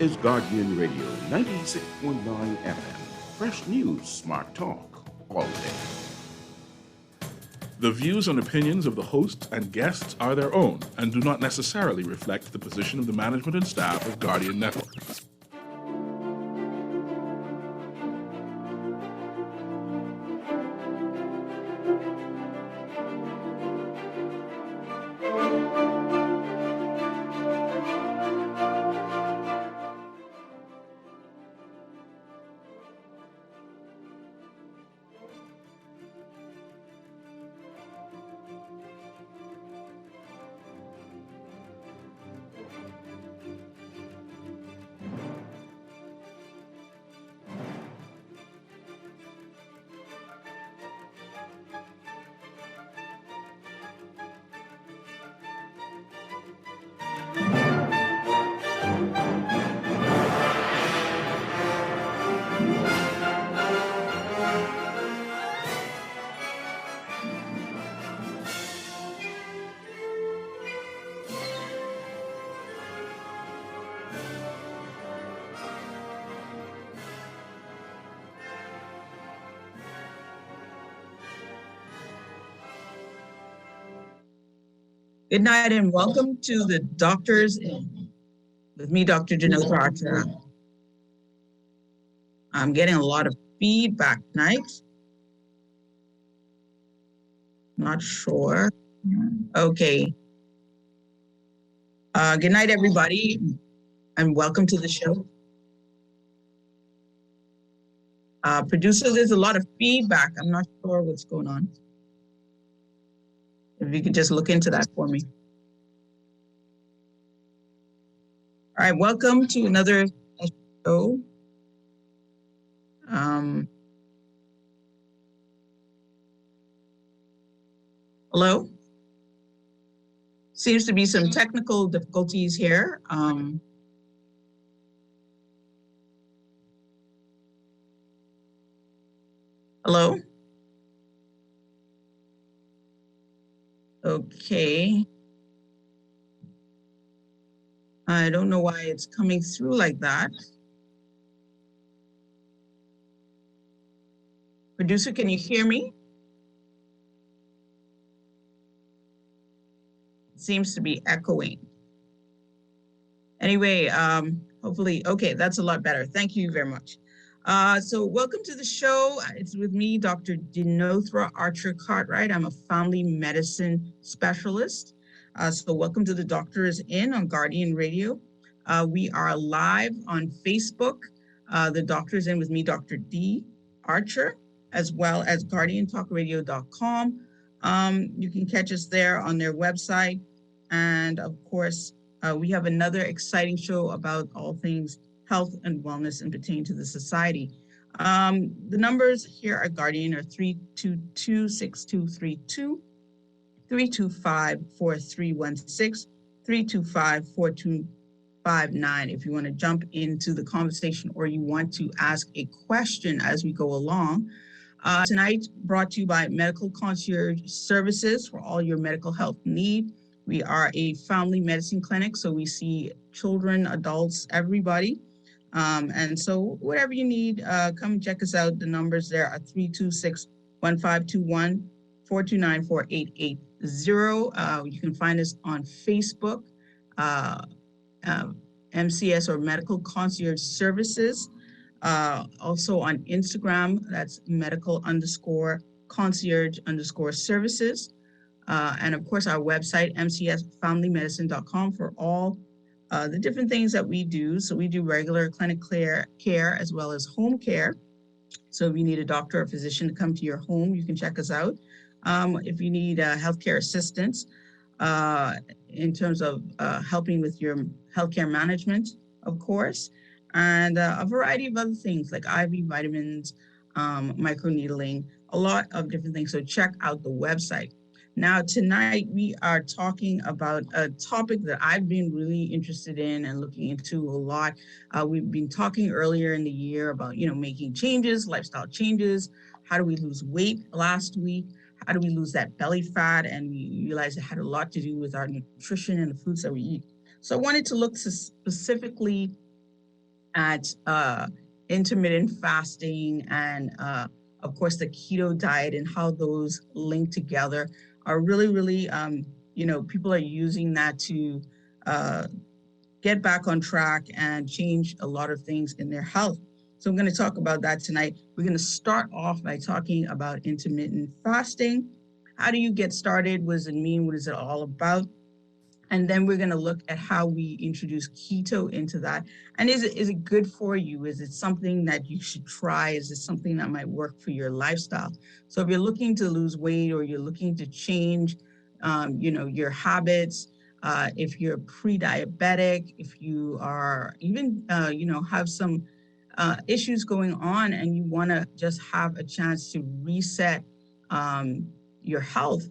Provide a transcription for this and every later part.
is Guardian Radio 96.9 FM. Fresh news, smart talk, all day. The views and opinions of the hosts and guests are their own and do not necessarily reflect the position of the management and staff of Guardian Network. Good night and welcome to the Doctors In with me, Dr. Janelle Archer. I'm getting a lot of feedback tonight. Not sure. Okay. Good night, everybody, and welcome to the show. Producer, there's a lot of feedback. I'm not sure what's going on. If you could just look into that for me. All right, welcome to another show. Hello? Seems to be some technical difficulties here. Hello? Okay. I don't know why it's coming through like that. Producer, can you hear me? It seems to be echoing. Anyway, hopefully, okay, that's a lot better. Thank you very much. So welcome to the show. It's with me, Dr. Dinothra Archer Cartwright. I'm a family medicine specialist. So welcome to the Doctors In on Guardian Radio. We are live on Facebook, the Doctors In with me, Dr. D. Archer, as well as guardiantalkradio.com. You can catch us there on their website. And of course, we have another exciting show about all things health and wellness and pertain to the society. The numbers here at Guardian are 322-6232, 325-4316, 325-4259 if you want to jump into the conversation or you want to ask a question as we go along. Tonight, brought to you by Medical Concierge Services for all your medical health need. We are a family medicine clinic, so we see children, adults, everybody. And so whatever you need, come check us out. The numbers there are 326-1521, 429-4880. You can find us on Facebook, MCS or Medical Concierge Services. Also on Instagram, that's medical_concierge_services. And of course, our website, mcsfamilymedicine.com, for all the different things that we do. So we do regular clinic care as well as home care. So if you need a doctor or physician to come to your home, you can check us out. If you need healthcare assistance in terms of helping with your healthcare management, of course, and a variety of other things like IV vitamins, microneedling, a lot of different things. So check out the website. Now, tonight, we are talking about a topic that I've been really interested in and looking into a lot. We've been talking earlier in the year about, making changes, lifestyle changes. How do we lose weight last week? How do we lose that belly fat? And we realized it had a lot to do with our nutrition and the foods that we eat. So I wanted to look specifically at intermittent fasting and, of course, the keto diet and how those link together are really, really, people are using that to uh, get back on track and change a lot of things in their health. So I'm going to talk about that tonight. We're going to start off by talking about intermittent fasting. How do you get started? What does it mean? What is it all about? And then we're going to look at how we introduce keto into that. And is it good for you? Is it something that you should try? Is it something that might work for your lifestyle? So if you're looking to lose weight or you're looking to change, your habits, if you're pre-diabetic, if you are even, have some issues going on and you want to just have a chance to reset your health,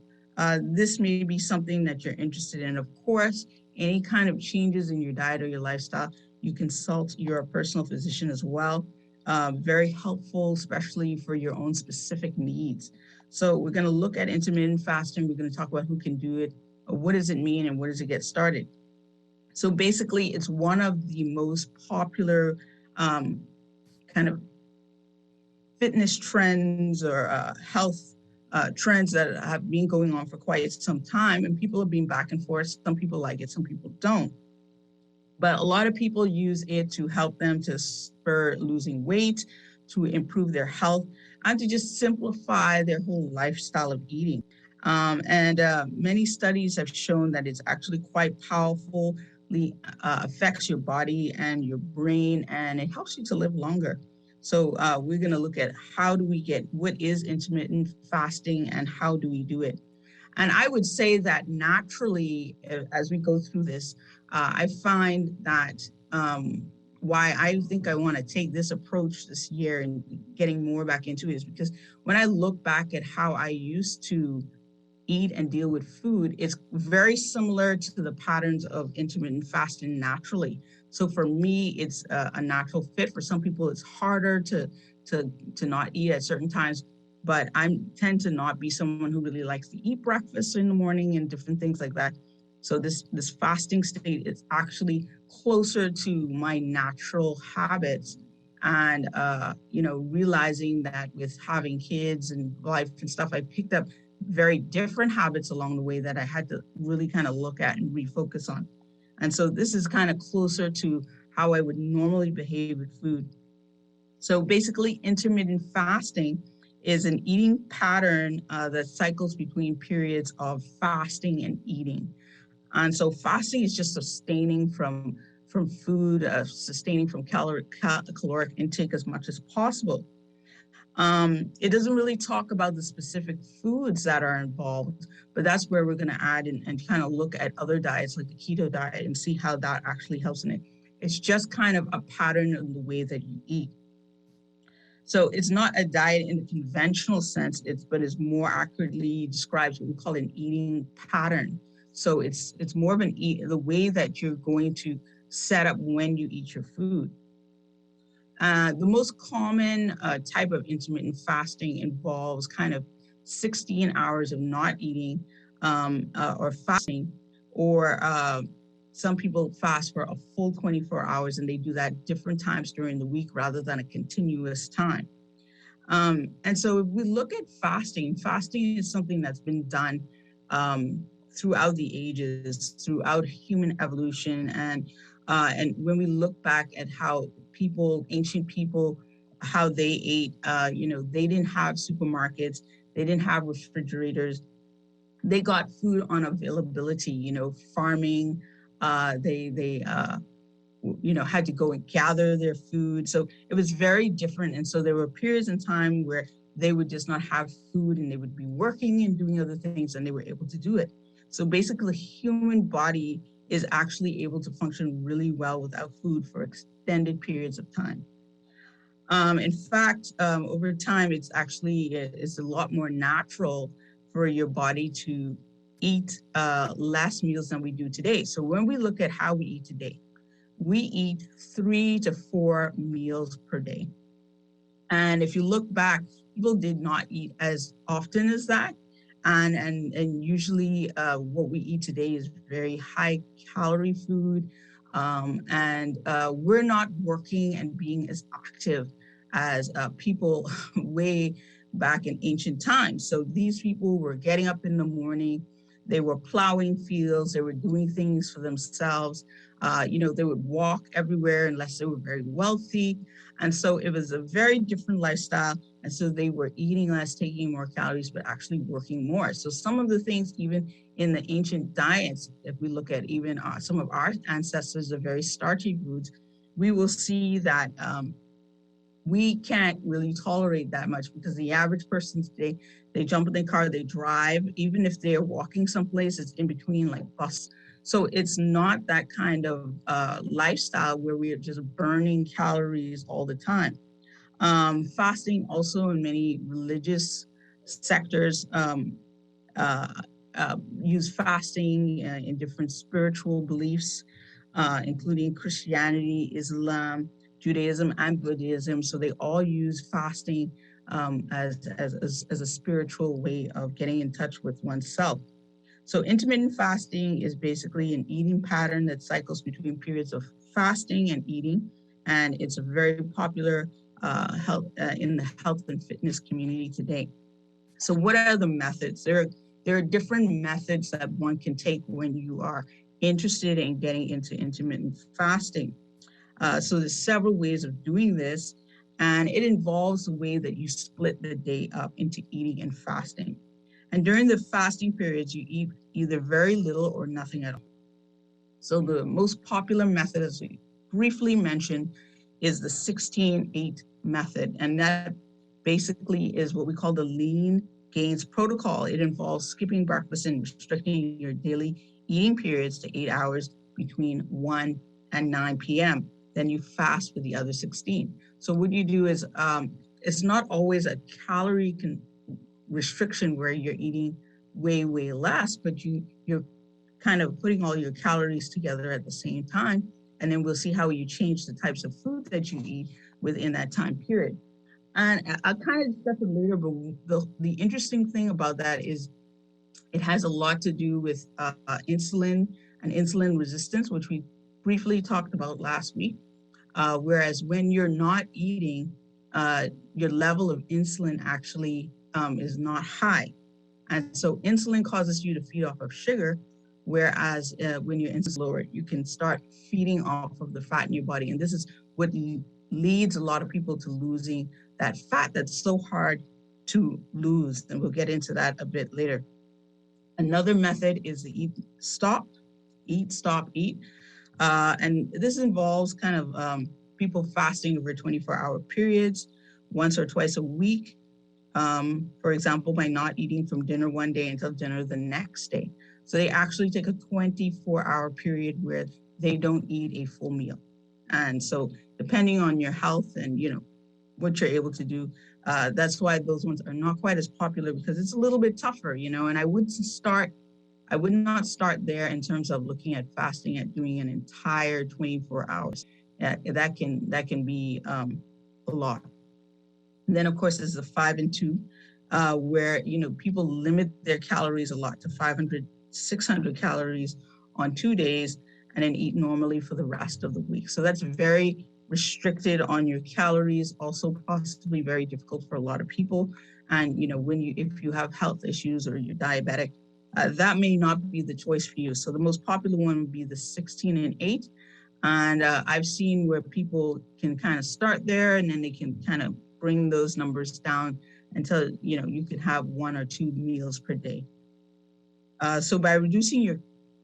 this may be something that you're interested in. Of course, any kind of changes in your diet or your lifestyle, you consult your personal physician as well. Very helpful, especially for your own specific needs. So we're going to look at intermittent fasting. We're going to talk about who can do it, what does it mean, and where does it get started. So basically, it's one of the most popular kind of fitness trends or health trends that have been going on for quite some time, and people have been back and forth. Some people like it, some people don't. But a lot of people use it to help them to spur losing weight, to improve their health, and to just simplify their whole lifestyle of eating. And many studies have shown that it's actually quite powerfully affects your body and your brain, and it helps you to live longer. So we're going to look at what is intermittent fasting and how do we do it. And I would say that naturally, as we go through this, I find that why I think I want to take this approach this year and getting more back into it is because when I look back at how I used to eat and deal with food, it's very similar to the patterns of intermittent fasting naturally. So for me, it's a natural fit. For some people, it's harder to not eat at certain times. But I tend to not be someone who really likes to eat breakfast in the morning and different things like that. So this fasting state is actually closer to my natural habits. And realizing that with having kids and life and stuff, I picked up very different habits along the way that I had to really kind of look at and refocus on. And so this is kind of closer to how I would normally behave with food. So basically, intermittent fasting is an eating pattern that cycles between periods of fasting and eating. And so fasting is just abstaining from food, sustaining from caloric intake as much as possible. It doesn't really talk about the specific foods that are involved, but that's where we're going to add and kind of look at other diets like the keto diet and see how that actually helps in it. It's just kind of a pattern in the way that you eat. So it's not a diet in the conventional sense, but it's more accurately describes what we call an eating pattern. So it's more of the way that you're going to set up when you eat your food. The most common type of intermittent fasting involves kind of 16 hours of not eating or fasting, or some people fast for a full 24 hours, and they do that different times during the week rather than a continuous time. And so if we look at fasting is something that's been done throughout the ages, throughout human evolution. And when we look back at how ancient people, how they ate, they didn't have supermarkets, they didn't have refrigerators. They got food on availability, farming, they had to go and gather their food. So it was very different. And so there were periods in time where they would just not have food and they would be working and doing other things, and they were able to do it. So basically, the human body is actually able to function really well without food for extended periods of time. In fact, over time, it's a lot more natural for your body to eat less meals than we do today. So when we look at how we eat today, we eat 3 to 4 meals per day. And if you look back, people did not eat as often as that. And usually what we eat today is very high calorie food. And we're not working and being as active as people way back in ancient times. So these people were getting up in the morning, they were plowing fields, they were doing things for themselves. They would walk everywhere unless they were very wealthy. And so it was a very different lifestyle. And so they were eating less, taking more calories, but actually working more. So some of the things, even in the ancient diets, if we look at even some of our ancestors, the very starchy foods, we will see that we can't really tolerate that much because the average person today, they jump in their car, they drive, even if they're walking someplace, it's in between like bus. So it's not that kind of lifestyle where we are just burning calories all the time. Fasting also in many religious sectors uh, use fasting in different spiritual beliefs, including Christianity, Islam, Judaism, and Buddhism. So they all use fasting as a spiritual way of getting in touch with oneself. So intermittent fasting is basically an eating pattern that cycles between periods of fasting and eating, and it's a very popular health in the health and fitness community today. So what are the methods? There are different methods that one can take when you are interested in getting into intermittent fasting. So there's several ways of doing this, and it involves the way that you split the day up into eating and fasting. And during the fasting periods, you eat either very little or nothing at all. So the most popular method, as we briefly mentioned, is the 16-8 method. And that basically is what we call the lean gains protocol. It involves skipping breakfast and restricting your daily eating periods to 8 hours between 1 and 9 p.m. Then you fast for the other 16. So what you do is, it's not always a calorie restriction where you're eating way, way less, but you're kind of putting all your calories together at the same time. And then we'll see how you change the types of food that you eat within that time period. And I'll kind of discuss it later, but the interesting thing about that is it has a lot to do with insulin and insulin resistance, which we briefly talked about last week. Whereas when you're not eating, your level of insulin actually is not high. And so insulin causes you to feed off of sugar, whereas when your insulin is lower, you can start feeding off of the fat in your body. And this is what leads a lot of people to losing that fat that's so hard to lose. And we'll get into that a bit later. Another method is the eat, stop, eat. And this involves kind of people fasting over 24-hour periods, once or twice a week. For example, by not eating from dinner one day until dinner the next day. So they actually take a 24-hour period where they don't eat a full meal. And so depending on your health and, what you're able to do, that's why those ones are not quite as popular because it's a little bit tougher, and I would not start there in terms of looking at fasting at doing an entire 24 hours. That can be a lot. And then, of course, there's the 5 and 2, where, people limit their calories a lot to 500, 600 calories on 2 days and then eat normally for the rest of the week. So that's very restricted on your calories, also possibly very difficult for a lot of people. And, if you have health issues or you're diabetic, that may not be the choice for you. So the most popular one would be the 16 and 8. And I've seen where people can kind of start there and then they can kind of bring those numbers down until, you can have 1 or 2 meals per day. So by reducing your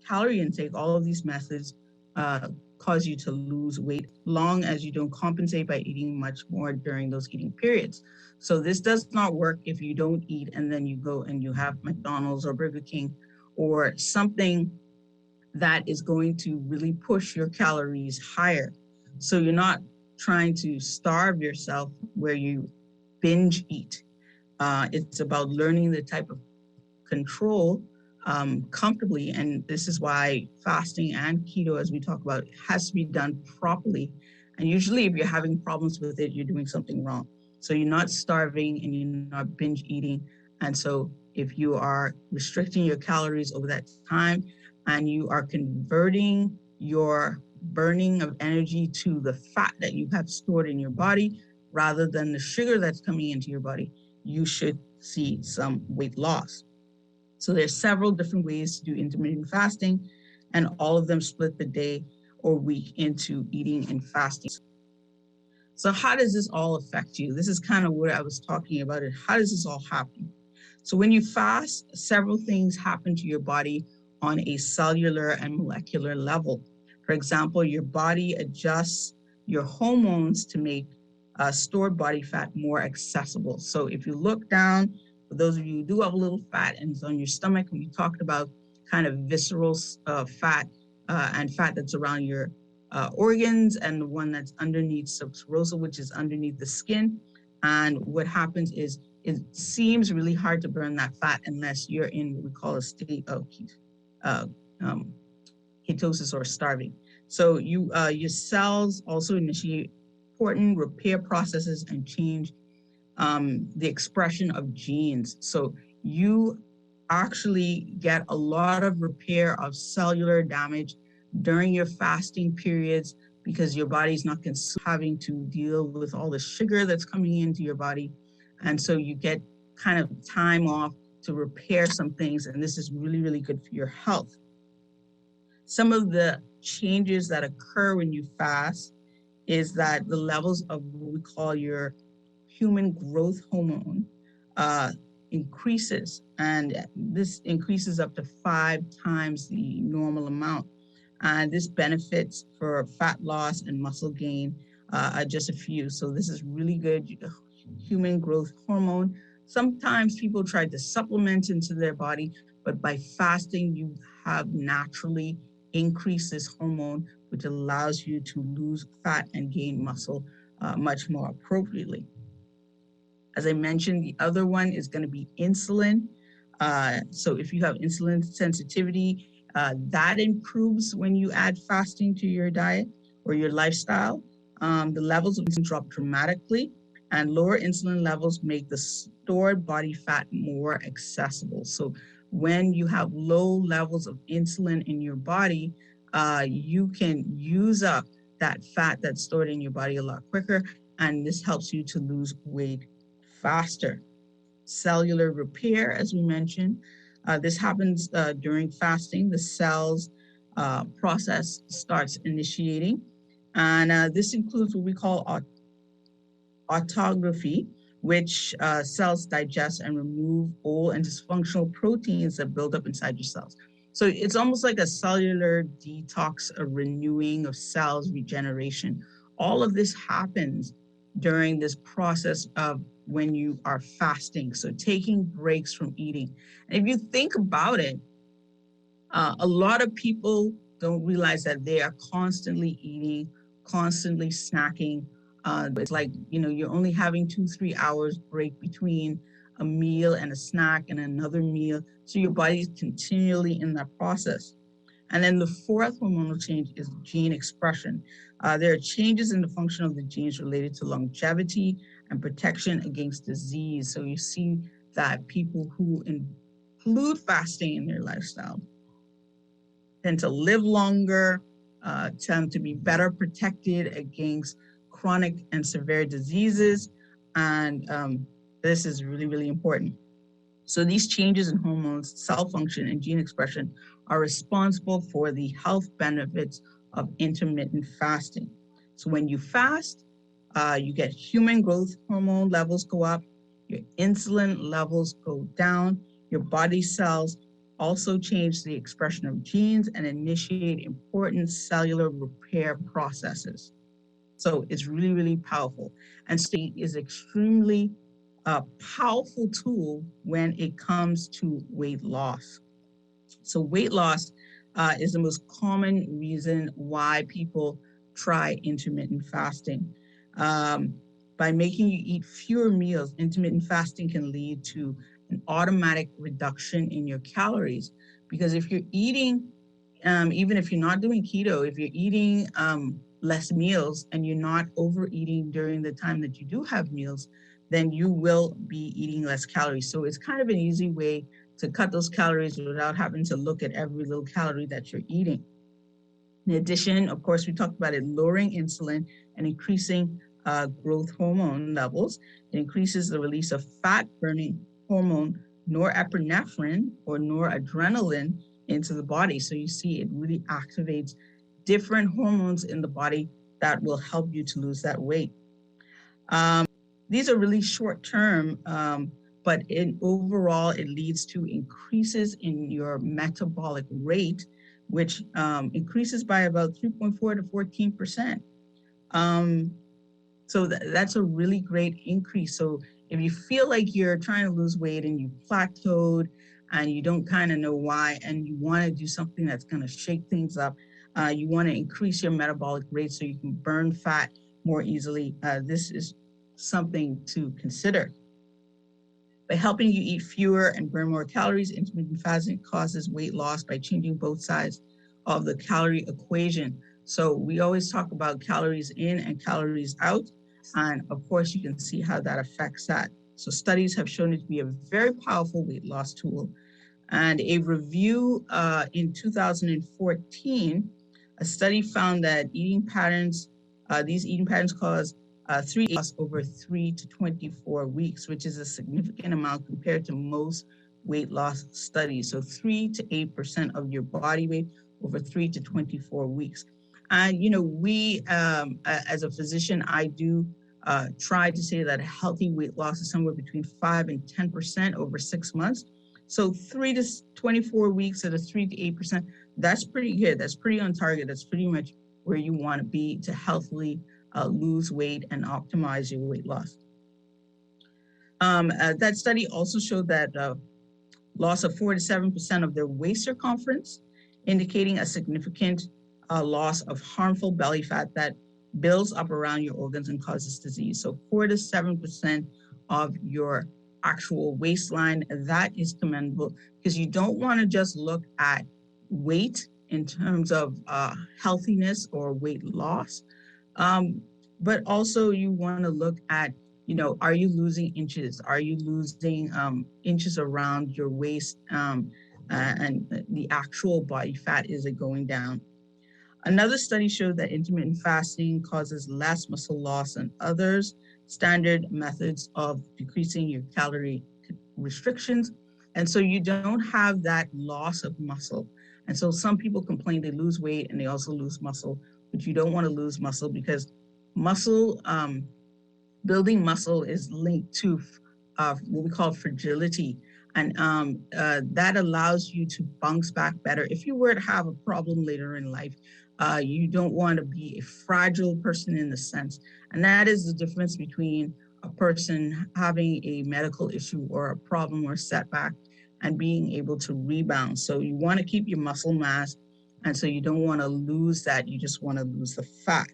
calorie intake, all of these methods cause you to lose weight, long as you don't compensate by eating much more during those eating periods. So this does not work if you don't eat and then you go and you have McDonald's or Burger King or something that is going to really push your calories higher. So you're not trying to starve yourself where you binge eat. It's about learning the type of control comfortably. And this is why fasting and keto, as we talk about, has to be done properly. And usually if you're having problems with it, you're doing something wrong. So you're not starving and you're not binge eating. And so if you are restricting your calories over that time and you are converting your burning of energy to the fat that you have stored in your body rather than the sugar that's coming into your body, you should see some weight loss. So there's several different ways to do intermittent fasting, and all of them split the day or week into eating and fasting. So how does this all affect you? This is kind of what I was talking about. How does this all happen? So when you fast, several things happen to your body on a cellular and molecular level. For example, your body adjusts your hormones to make stored body fat more accessible. So if you look down, for those of you who do have a little fat and it's on your stomach, and we talked about kind of visceral fat and fat that's around your organs, and the one that's underneath subserosa, which is underneath the skin. And what happens is it seems really hard to burn that fat unless you're in what we call a state of ketosis or starving. So your cells also initiate important repair processes and change the expression of genes. So you actually get a lot of repair of cellular damage during your fasting periods because your body's not having to deal with all the sugar that's coming into your body. And so you get kind of time off to repair some things, and this is really, really good for your health. Some of the changes that occur when you fast is that the levels of what we call your human growth hormone increases, and this increases up to 5 times the normal amount. And this benefits for fat loss and muscle gain are just a few. So this is really good human growth hormone. Sometimes people try to supplement into their body, but by fasting, you have naturally increased this hormone, which allows you to lose fat and gain muscle much more appropriately. As I mentioned, the other one is going to be insulin. So if you have insulin sensitivity, that improves when you add fasting to your diet or your lifestyle. The levels of insulin drop dramatically, and lower insulin levels make the stored body fat more accessible. So when you have low levels of insulin in your body, you can use up that fat that's stored in your body a lot quicker, and this helps you to lose weight faster. Cellular repair, as we mentioned, this happens during fasting. The cells process starts initiating, and this includes what we call autophagy, which cells digest and remove old and dysfunctional proteins that build up inside your cells. So it's almost like a cellular detox, a renewing of cells, regeneration. All of this happens during this process of when you are fasting, so taking breaks from eating. And if you think about it, a lot of people don't realize that they are constantly eating, constantly snacking. It's like, you're only having 2-3 hours break between a meal and a snack and another meal. So your body's continually in that process. And then the fourth hormonal change is gene expression. There are changes in the function of the genes related to longevity and protection against disease. So you see that people who include fasting in their lifestyle tend to live longer, tend to be better protected against chronic and severe diseases. And this is really, really important. So these changes in hormones, cell function, and gene expression are responsible for the health benefits of intermittent fasting. So when you fast, you get human growth hormone levels go up, your insulin levels go down, your body cells also change the expression of genes and initiate important cellular repair processes. So it's really, really powerful. And state is extremely powerful tool when it comes to weight loss. So weight loss is the most common reason why people try intermittent fasting. By making you eat fewer meals, intermittent fasting can lead to an automatic reduction in your calories. Because if you're eating, even if you're not doing keto, if you're eating less meals and you're not overeating during the time that you do have meals, then you will be eating less calories. So it's kind of an easy way to cut those calories without having to look at every little calorie that you're eating. In addition, of course, we talked about it lowering insulin and increasing growth hormone levels. It increases the release of fat-burning hormone norepinephrine or noradrenaline into the body. So you see it really activates different hormones in the body that will help you to lose that weight. These are really short term, but overall, it leads to increases in your metabolic rate, which increases by about 3.4 to 14%. So that's a really great increase. So if you feel like you're trying to lose weight and you plateaued and you don't kind of know why, and you want to do something that's going to shake things up, you want to increase your metabolic rate so you can burn fat more easily, this is something to consider. By helping you eat fewer and burn more calories, intermittent fasting causes weight loss by changing both sides of the calorie equation. So we always talk about calories in and calories out. And of course, you can see how that affects that. So studies have shown it to be a very powerful weight loss tool. And a review in 2014, a study found that these eating patterns cause 3 loss over 3 to 24 weeks, which is a significant amount compared to most weight loss studies. So 3 to 8% of your body weight over 3 to 24 weeks. And, we, as a physician, I do try to say that a healthy weight loss is somewhere between 5 and 10% over 6 months. So 3 to 24 weeks at a 3 to 8%, that's pretty good. That's pretty on target. That's pretty much where you want to be to healthily lose weight and optimize your weight loss. That study also showed that loss of 4 to 7% of their waist circumference, indicating a significant loss of harmful belly fat that builds up around your organs and causes disease. So 4 to 7% of your actual waistline, that is commendable, because you don't want to just look at weight in terms of healthiness or weight loss, but also you want to look at, are you losing inches? Are you losing inches around your waist, and the actual body fat, is it going down? Another study showed that intermittent fasting causes less muscle loss than others standard methods of decreasing your calorie restrictions. And so you don't have that loss of muscle. And so some people complain they lose weight and they also lose muscle, but you don't want to lose muscle because muscle, building muscle is linked to what we call fragility. And that allows you to bounce back better. If you were to have a problem later in life, you don't want to be a fragile person in the sense. And that is the difference between a person having a medical issue or a problem or setback and being able to rebound. So you want to keep your muscle mass. And so you don't want to lose that. You just want to lose the fat.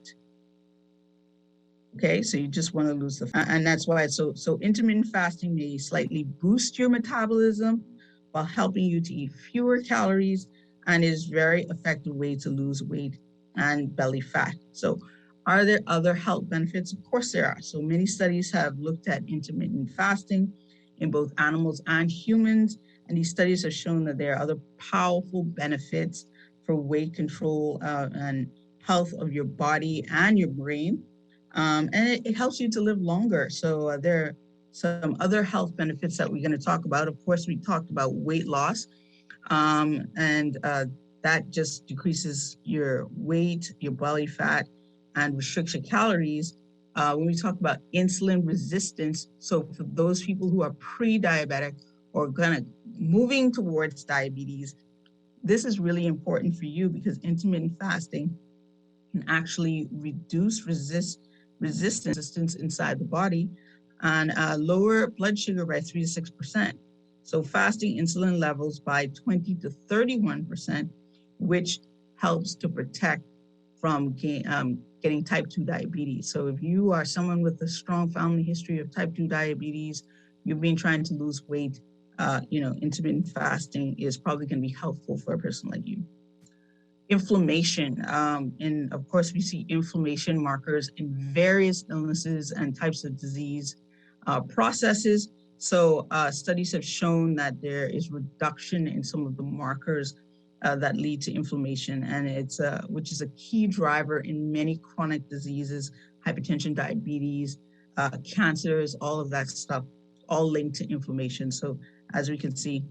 Okay, so you just want to lose the fat. And that's why so intermittent fasting may slightly boost your metabolism while helping you to eat fewer calories, and is very effective way to lose weight and belly fat. So are there other health benefits? Of course there are. So many studies have looked at intermittent fasting in both animals and humans. And these studies have shown that there are other powerful benefits for weight control and health of your body and your brain. And it helps you to live longer. So there are some other health benefits that we're going to talk about. Of course, we talked about weight loss. And that just decreases your weight, your belly fat, and restricts your calories. When we talk about insulin resistance, so for those people who are pre-diabetic or moving towards diabetes, this is really important for you because intermittent fasting can actually reduce resistance inside the body and lower blood sugar by 3 to 6%. So fasting insulin levels by 20 to 31%, which helps to protect from getting type 2 diabetes. So if you are someone with a strong family history of type 2 diabetes, you've been trying to lose weight, intermittent fasting is probably going to be helpful for a person like you. Inflammation, and of course we see inflammation markers in various illnesses and types of disease processes. So studies have shown that there is reduction in some of the markers that lead to inflammation, and which is a key driver in many chronic diseases, hypertension, diabetes, cancers, all of that stuff, all linked to inflammation. So as we can see,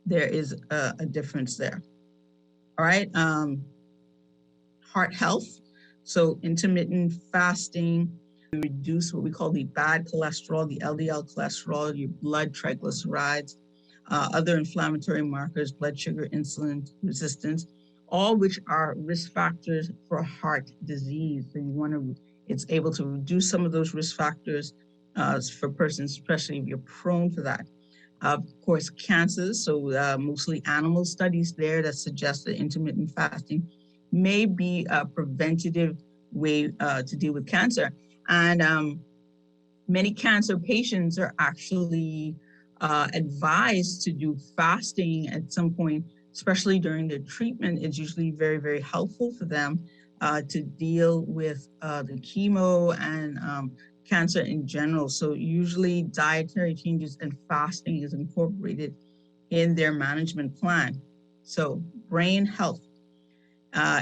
there is a difference there. All right, heart health. So intermittent fasting reduce what we call the bad cholesterol, the LDL cholesterol, your blood triglycerides, other inflammatory markers, blood sugar, insulin resistance, all which are risk factors for heart disease. So it's able to reduce some of those risk factors for persons, especially if you're prone for that. Of course, cancers, so mostly animal studies there that suggest that intermittent fasting may be a preventative way to deal with cancer. And many cancer patients are actually advised to do fasting at some point, especially during their treatment. It's usually very, very helpful for them to deal with the chemo and cancer in general. So usually dietary changes and fasting is incorporated in their management plan. So brain health.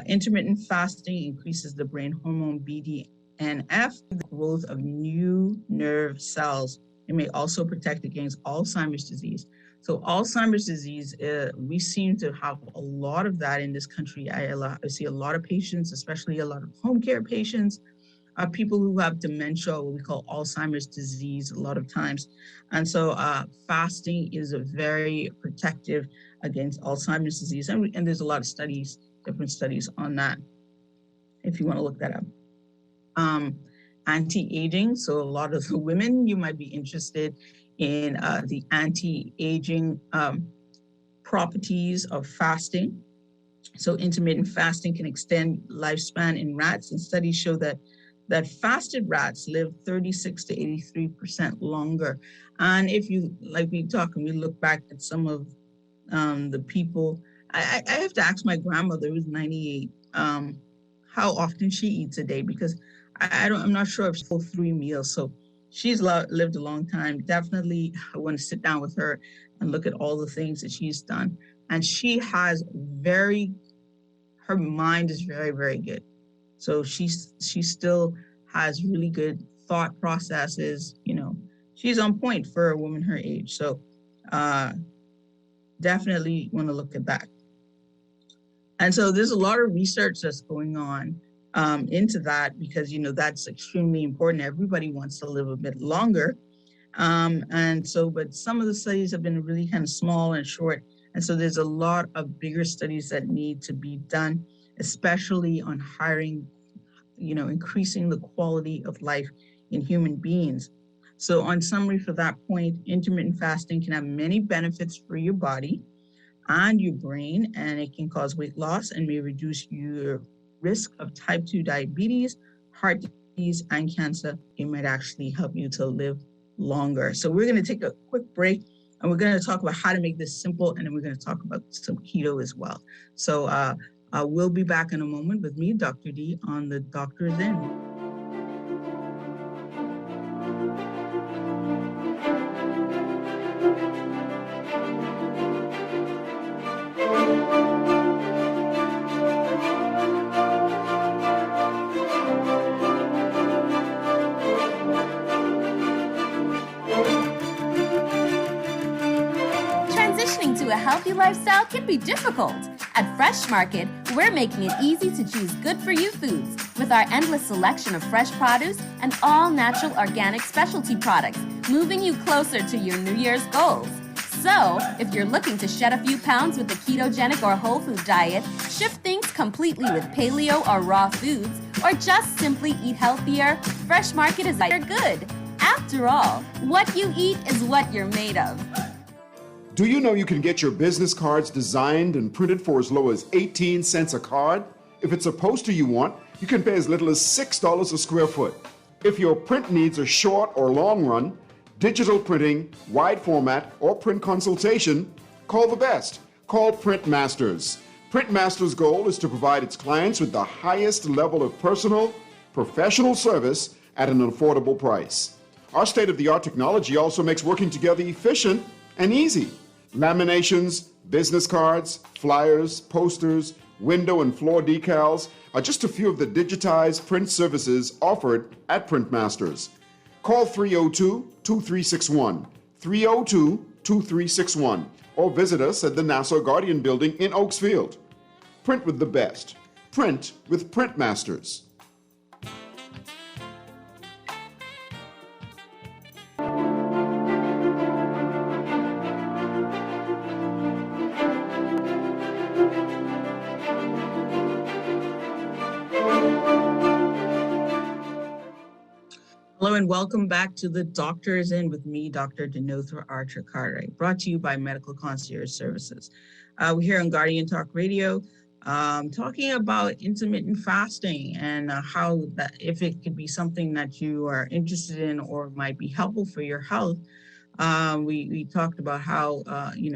Intermittent fasting increases the brain hormone BDNF, the growth of new nerve cells. It may also protect against Alzheimer's disease. So Alzheimer's disease, we seem to have a lot of that in this country. I see a lot of patients, especially a lot of home care patients, people who have dementia, what we call Alzheimer's disease a lot of times. And so fasting is a very protective against Alzheimer's disease. And there's a lot of studies, different studies on that, if you want to look that up. Anti-aging, so a lot of the women, you might be interested in the anti-aging properties of fasting. So intermittent fasting can extend lifespan in rats, and studies show that fasted rats live 36 to 83% longer. And if you, like we talk and we look back at some of the people, I have to ask my grandmother, who's 98, how often she eats a day, because I'm not sure if she's full 3 meals. So she's lived a long time. Definitely, I want to sit down with her and look at all the things that she's done. And she has her mind is very, very good. So she still has really good thought processes. You know, she's on point for a woman her age. So definitely want to look at that. And so there's a lot of research that's going on into that, because, you know, that's extremely important. Everybody wants to live a bit longer. And so, but some of the studies have been really kind of small and short. And so there's a lot of bigger studies that need to be done, especially on increasing the quality of life in human beings. So on summary for that point, intermittent fasting can have many benefits for your body and your brain, and it can cause weight loss and may reduce your risk of type 2 diabetes, heart disease, and cancer. It might actually help you to live longer. So we're going to take a quick break, and we're going to talk about how to make this simple, and then we're going to talk about some keto as well. So we'll be back in a moment with me, Dr. D, on the Doctor's In. A healthy lifestyle can be difficult. At Fresh Market, we're making it easy to choose good-for-you foods with our endless selection of fresh produce and all-natural organic specialty products, moving you closer to your New Year's goals. So, if you're looking to shed a few pounds with the ketogenic or whole food diet, shift things completely with paleo or raw foods, or just simply eat healthier, Fresh Market is your good. After all, what you eat is what you're made of. Do you know you can get your business cards designed and printed for as low as 18 cents a card? If it's a poster you want, you can pay as little as $6 a square foot. If your print needs are short or long run, digital printing, wide format, or print consultation, call the best. Call Print Masters. Print Masters' goal is to provide its clients with the highest level of personal, professional service at an affordable price. Our state-of-the-art technology also makes working together efficient and easy. Laminations, business cards, flyers, posters, window and floor decals are just a few of the digitized print services offered at Printmasters. Call 302-2361, 302-2361, or visit us at the Nassau Guardian Building in Oakesfield. Print with the best. Print with Printmasters. Hello and welcome back to The Doctor is In with me, Dr. Denothra Archer Cartwright, brought to you by Medical Concierge Services. We're here on Guardian Talk Radio talking about intermittent fasting and how that, if it could be something that you are interested in or might be helpful for your health. We talked about how,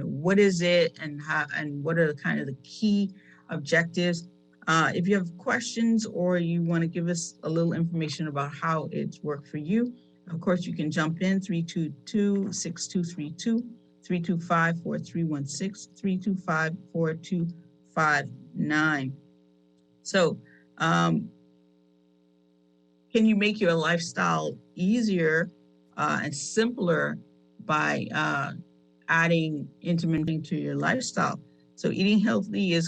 what is it and how, and what are kind of the key objectives. If you have questions or you want to give us a little information about how it's worked for you, of course, you can jump in 322-6232, 325-4316, 325-4259. So can you make your lifestyle easier and simpler by adding intermittent to your lifestyle? So eating healthy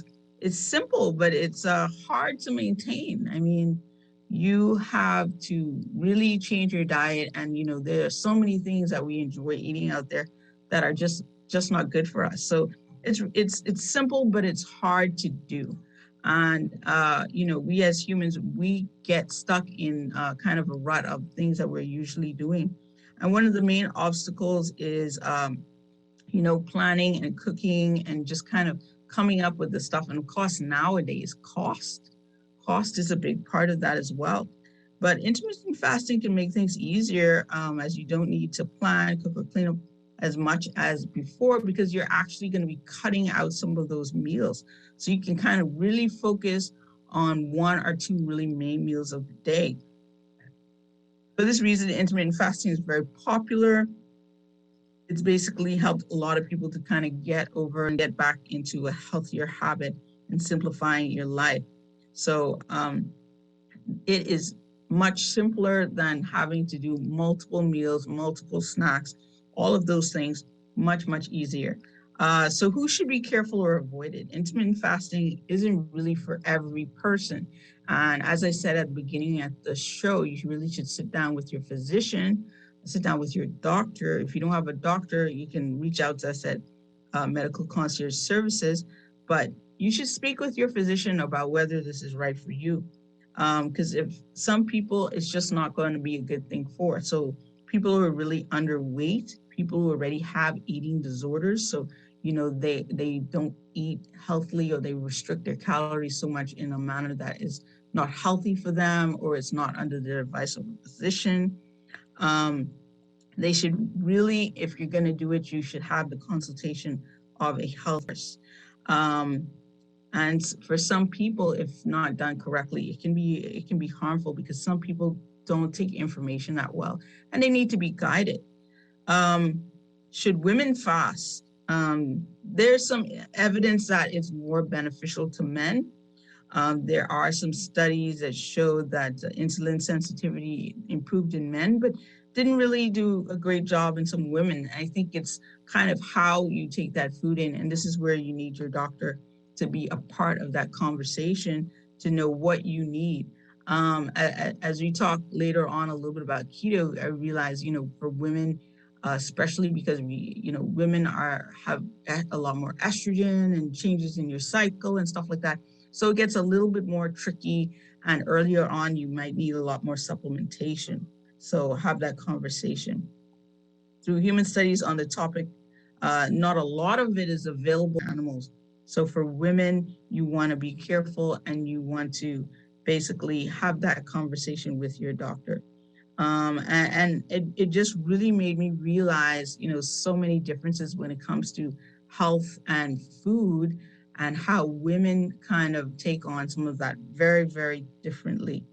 it's simple, but it's hard to maintain. I mean, you have to really change your diet, and there are so many things that we enjoy eating out there that are just not good for us. So it's simple, but it's hard to do. And we as humans, we get stuck in kind of a rut of things that we're usually doing. And one of the main obstacles is planning and cooking and just kind of coming up with the stuff. And of course, nowadays, cost is a big part of that as well. But intermittent fasting can make things easier as you don't need to plan, cook, or clean up as much as before, because you're actually going to be cutting out some of those meals. So you can kind of really focus on one or two really main meals of the day. For this reason, intermittent fasting is very popular. It's basically helped a lot of people to kind of get over and get back into a healthier habit and simplifying your life. So it is much simpler than having to do multiple meals, multiple snacks, all of those things, much, much easier. So who should be careful or avoid it? Intermittent fasting isn't really for every person. And as I said at the beginning of the show, you really should sit down with your physician, sit down with your doctor. If you don't have a doctor, you can reach out to us at Medical Concierge Services, but you should speak with your physician about whether this is right for you. Because if some people, it's just not going to be a good thing for. So people who are really underweight, people who already have eating disorders, so they don't eat healthily, or they restrict their calories so much in a manner that is not healthy for them, or it's not under the advice of a physician. They should really, if you're going to do it, you should have the consultation of a health nurse. And for some people, if not done correctly, it can be harmful, because some people don't take information that well, and they need to be guided. Should women fast? There's some evidence that it's more beneficial to men. There are some studies that show that insulin sensitivity improved in men, but didn't really do a great job in some women. I think it's kind of how you take that food in, and this is where you need your doctor to be a part of that conversation to know what you need. As we talk later on a little bit about keto, I realize, for women, especially because women have a lot more estrogen and changes in your cycle and stuff like that. So it gets a little bit more tricky, and earlier on, you might need a lot more supplementation. So have that conversation. Through human studies on the topic, not a lot of it is available in animals. So for women, you want to be careful, and you want to basically have that conversation with your doctor. And it just really made me realize, so many differences when it comes to health and food, and how women kind of take on some of that very, very differently,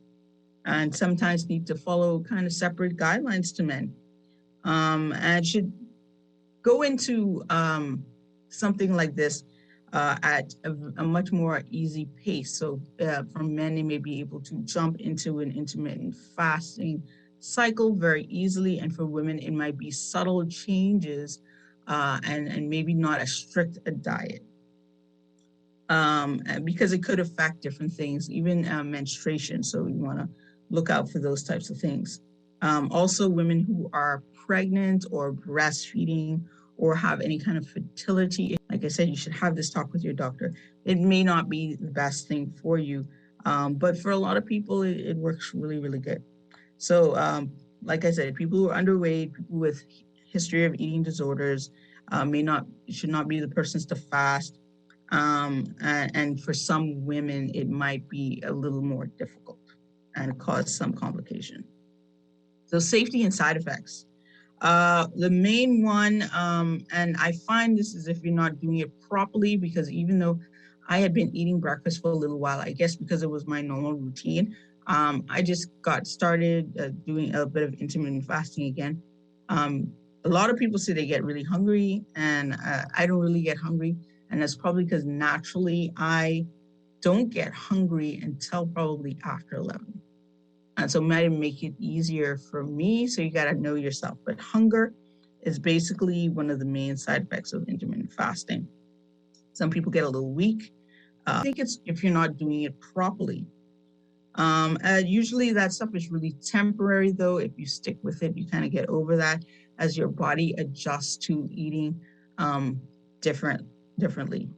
and sometimes need to follow kind of separate guidelines to men. And should go into something like this at a much more easy pace. So for men, they may be able to jump into an intermittent fasting cycle very easily. And for women, it might be subtle changes and maybe not as strict a diet. Because it could affect different things, even menstruation. So you want to look out for those types of things. Also, women who are pregnant or breastfeeding or have any kind of fertility, like I said, you should have this talk with your doctor. It may not be the best thing for you, but for a lot of people, it works really, really good. So, like I said, people who are underweight, people with history of eating disorders, should not be the persons to fast. And for some women, it might be a little more difficult and cause some complication. So safety and side effects. The main one, and I find this is if you're not doing it properly, because even though I had been eating breakfast for a little while, I guess because it was my normal routine, I just got started doing a bit of intermittent fasting again. A lot of people say they get really hungry, and I don't really get hungry. And that's probably because naturally I don't get hungry until probably after 11. And so it might make it easier for me. So you got to know yourself. But hunger is basically one of the main side effects of intermittent fasting. Some people get a little weak. I think it's if you're not doing it properly. Usually that stuff is really temporary, though. If you stick with it, you kind of get over that as your body adjusts to eating differently.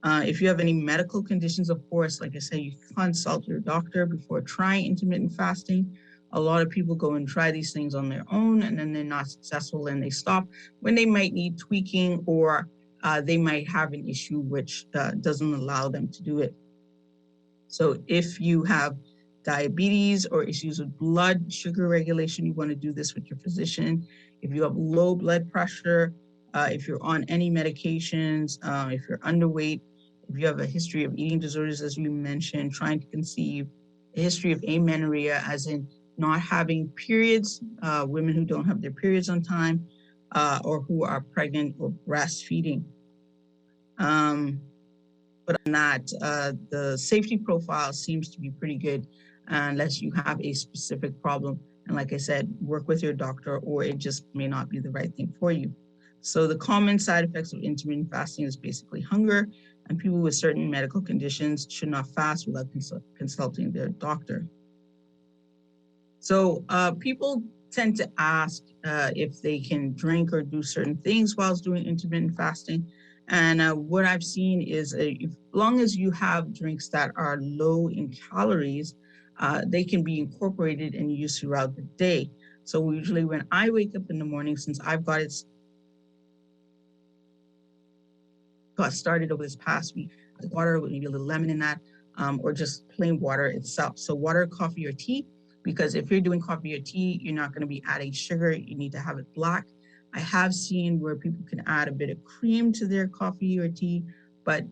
If you have any medical conditions, of course, like I say, you consult your doctor before trying intermittent fasting. A lot of people go and try these things on their own, and then they're not successful and they stop when they might need tweaking, or they might have an issue which doesn't allow them to do it. So if you have diabetes or issues with blood sugar regulation, you want to do this with your physician. If you have low blood pressure, if you're on any medications, if you're underweight, if you have a history of eating disorders, as you mentioned, trying to conceive, a history of amenorrhea, as in not having periods, women who don't have their periods on time, or who are pregnant or breastfeeding. But on that, the safety profile seems to be pretty good unless you have a specific problem. And like I said, work with your doctor, or it just may not be the right thing for you. So the common side effects of intermittent fasting is basically hunger, and people with certain medical conditions should not fast without consulting their doctor. So people tend to ask if they can drink or do certain things whilst doing intermittent fasting. And what I've seen is as long as you have drinks that are low in calories, they can be incorporated and used throughout the day. So usually when I wake up in the morning, since I've got started over this past week, water with maybe a little lemon in that, or just plain water itself. So water, coffee, or tea, because if you're doing coffee or tea, you're not going to be adding sugar. You need to have it black. I have seen where people can add a bit of cream to their coffee or tea, but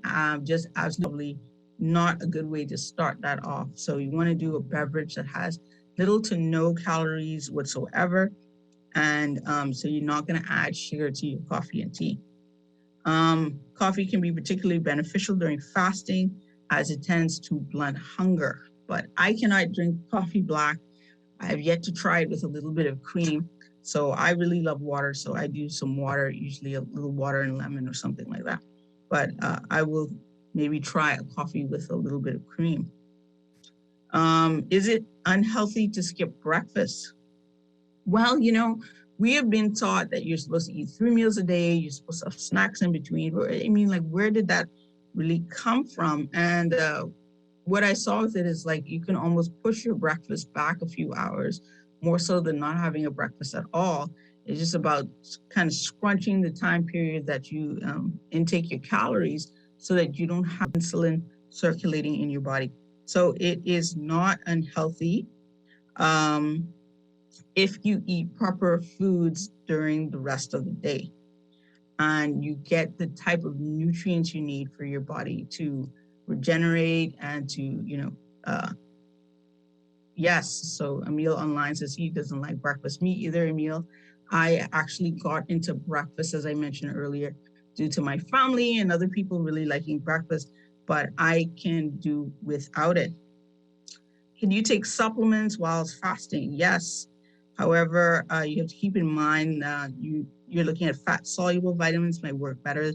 just absolutely not a good way to start that off. So you want to do a beverage that has little to no calories whatsoever. And so you're not going to add sugar to your coffee and tea. Coffee can be particularly beneficial during fasting as it tends to blunt hunger, but I cannot drink coffee black. I have yet to try it with a little bit of cream. So I really love water. So I do some water, usually a little water and lemon or something like that. But I will maybe try a coffee with a little bit of cream. Is it unhealthy to skip breakfast? Well, we have been taught that you're supposed to eat 3 meals a day. You're supposed to have snacks in between. I mean, like, where did that really come from? And what I saw with it is like you can almost push your breakfast back a few hours, more so than not having a breakfast at all. It's just about kind of scrunching the time period that you intake your calories so that you don't have insulin circulating in your body. So it is not unhealthy if you eat proper foods during the rest of the day and you get the type of nutrients you need for your body to regenerate and to, yes. So Emil online says he doesn't like breakfast. Me either, Emil. I actually got into breakfast, as I mentioned earlier, due to my family and other people really liking breakfast, but I can do without it. Can you take supplements whilst fasting? Yes. However, you have to keep in mind you're looking at fat-soluble vitamins might work better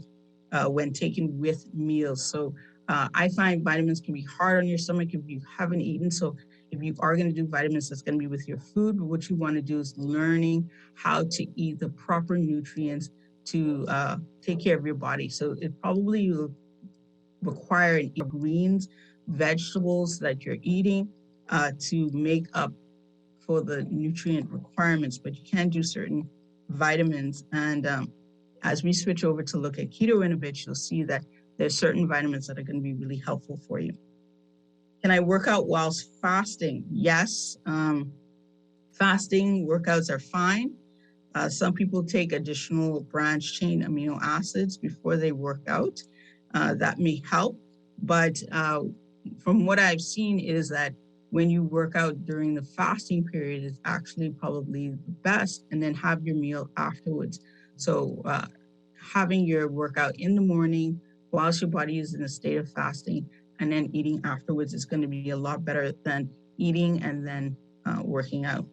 when taken with meals. So I find vitamins can be hard on your stomach if you haven't eaten. So if you are going to do vitamins, that's going to be with your food. But what you want to do is learning how to eat the proper nutrients to take care of your body. So it probably will require greens, vegetables that you're eating to make up for the nutrient requirements, but you can do certain vitamins. And as we switch over to look at keto in a bit, you'll see that there's certain vitamins that are going to be really helpful for you. Can I work out whilst fasting? Yes. Fasting workouts are fine. Some people take additional branched chain amino acids before they work out. That may help, but from what I've seen is that when you work out during the fasting period is actually probably the best, and then have your meal afterwards. So having your workout in the morning whilst your body is in a state of fasting and then eating afterwards is going to be a lot better than eating and then working out.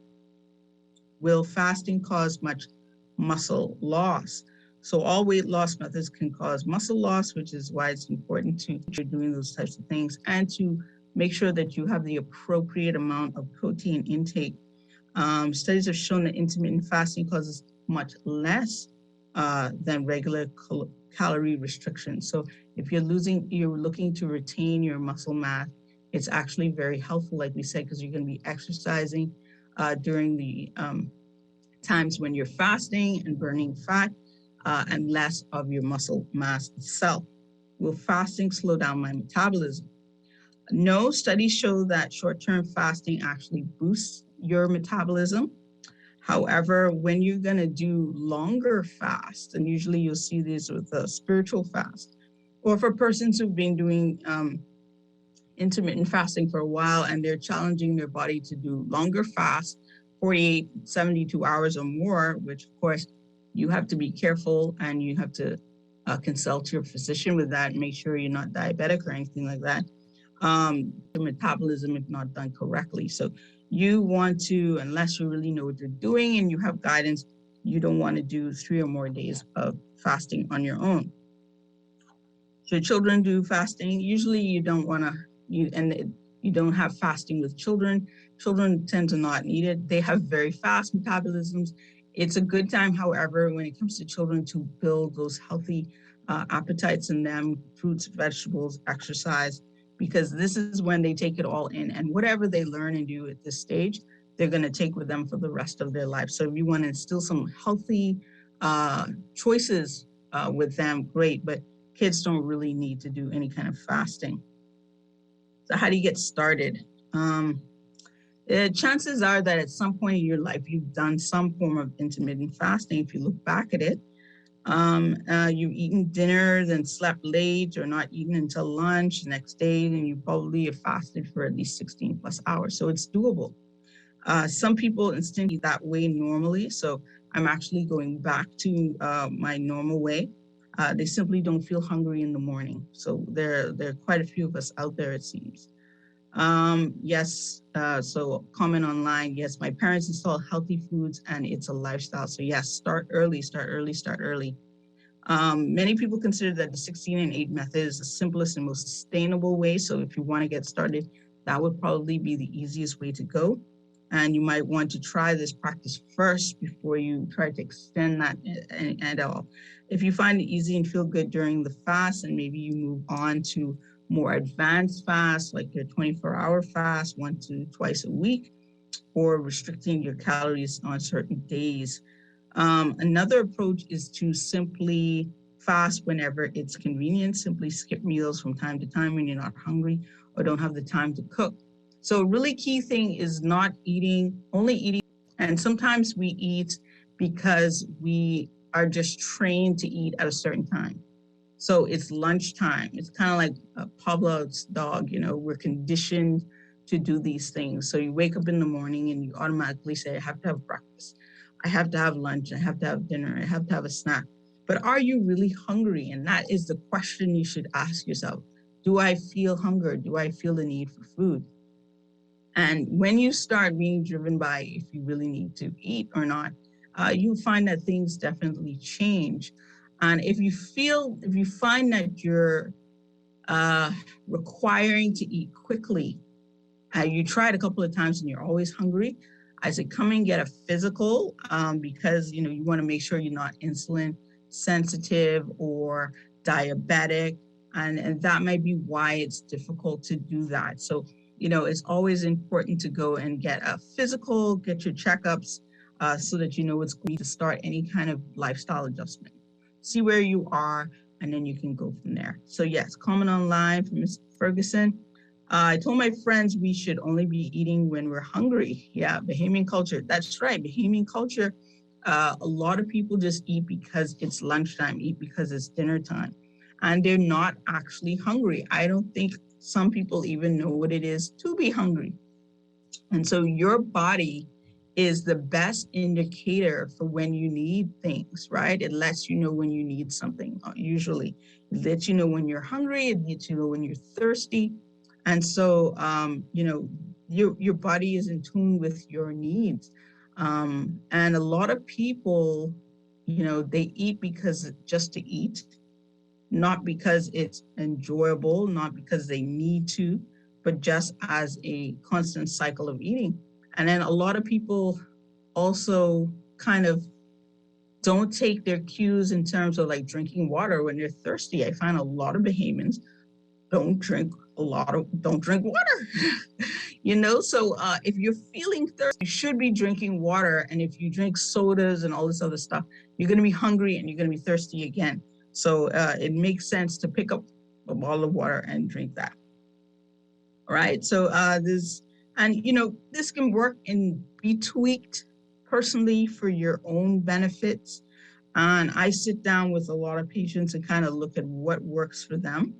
Will fasting cause much muscle loss? So all weight loss methods can cause muscle loss, which is why it's important to you're doing those types of things and to make sure that you have the appropriate amount of protein intake. Studies have shown that intermittent fasting causes much less than regular calorie restriction. So if you're looking to retain your muscle mass, it's actually very helpful, like we said, because you're going to be exercising during the times when you're fasting and burning fat and less of your muscle mass itself. Will fasting slow down my metabolism? No, studies show that short-term fasting actually boosts your metabolism. However, when you're going to do longer fasts, and usually you'll see these with a spiritual fast, or for persons who've been doing intermittent fasting for a while and they're challenging their body to do longer fasts, 48, 72 hours or more, which of course you have to be careful and you have to consult your physician with that and make sure you're not diabetic or anything like that. The metabolism if not done correctly. So you want to, unless you really know what you're doing and you have guidance, you don't want to do 3 or more days of fasting on your own. Should children do fasting? Usually you don't want to, you don't have fasting with children. Children tend to not need it. They have very fast metabolisms. It's a good time, however, when it comes to children to build those healthy appetites in them, fruits, vegetables, exercise, because this is when they take it all in, and whatever they learn and do at this stage, they're going to take with them for the rest of their life. So if you want to instill some healthy choices with them, great, but kids don't really need to do any kind of fasting. So how do you get started? Chances are that at some point in your life, you've done some form of intermittent fasting. If you look back at it, you've eaten dinner, then slept late or not eaten until lunch the next day, and you probably have fasted for at least 16 plus hours. So it's doable. Some people instantly that way normally. So I'm actually going back to my normal way. They simply don't feel hungry in the morning. So there are quite a few of us out there, it seems. Yes, so comment online. Yes, my parents install healthy foods and it's a lifestyle. So yes, start early, start early, start early. Many people consider that the 16 and 8 method is the simplest and most sustainable way. So if you want to get started, that would probably be the easiest way to go. And you might want to try this practice first before you try to extend that at all. If you find it easy and feel good during the fast, and maybe you move on to more advanced fast, like your 24-hour fast, 1 to 2 a week, or restricting your calories on certain days. Another approach is to simply fast whenever it's convenient. Simply skip meals from time to time when you're not hungry or don't have the time to cook. So really key thing is not eating, only eating. And sometimes we eat because we are just trained to eat at a certain time. So it's lunchtime. It's kind of like Pavlov's dog, we're conditioned to do these things. So you wake up in the morning and you automatically say, I have to have breakfast. I have to have lunch. I have to have dinner. I have to have a snack. but are you really hungry? And that is the question you should ask yourself. Do I feel hunger? Do I feel the need for food? And when you start being driven by if you really need to eat or not, you find that things definitely change. And if you find that you're requiring to eat quickly, you tried a couple of times and you're always hungry, I say come and get a physical, because you want to make sure you're not insulin sensitive or diabetic, and that might be why it's difficult to do that. So it's always important to go and get a physical, get your checkups, so that you know it's going to start any kind of lifestyle adjustment. See where you are, and then you can go from there. So yes, comment online from Ms. Ferguson. I told my friends we should only be eating when we're hungry. Yeah, Bahamian culture. That's right. Bahamian culture, a lot of people just eat because it's lunchtime, eat because it's dinner time, and they're not actually hungry. I don't think some people even know what it is to be hungry. And so your body is the best indicator for when you need things, right? It lets you know when you need something, usually. It lets you know when you're hungry, it lets you know when you're thirsty. And so, your body is in tune with your needs. And a lot of people, they eat because just to eat, not because it's enjoyable, not because they need to, but just as a constant cycle of eating. And then a lot of people also kind of don't take their cues in terms of like drinking water when they're thirsty. I find a lot of Bahamians don't drink water. So if you're feeling thirsty, you should be drinking water. And if you drink sodas and all this other stuff, you're going to be hungry and you're going to be thirsty again. So it makes sense to pick up a bottle of water and drink that. All right. So this can work and be tweaked personally for your own benefits. And I sit down with a lot of patients and kind of look at what works for them.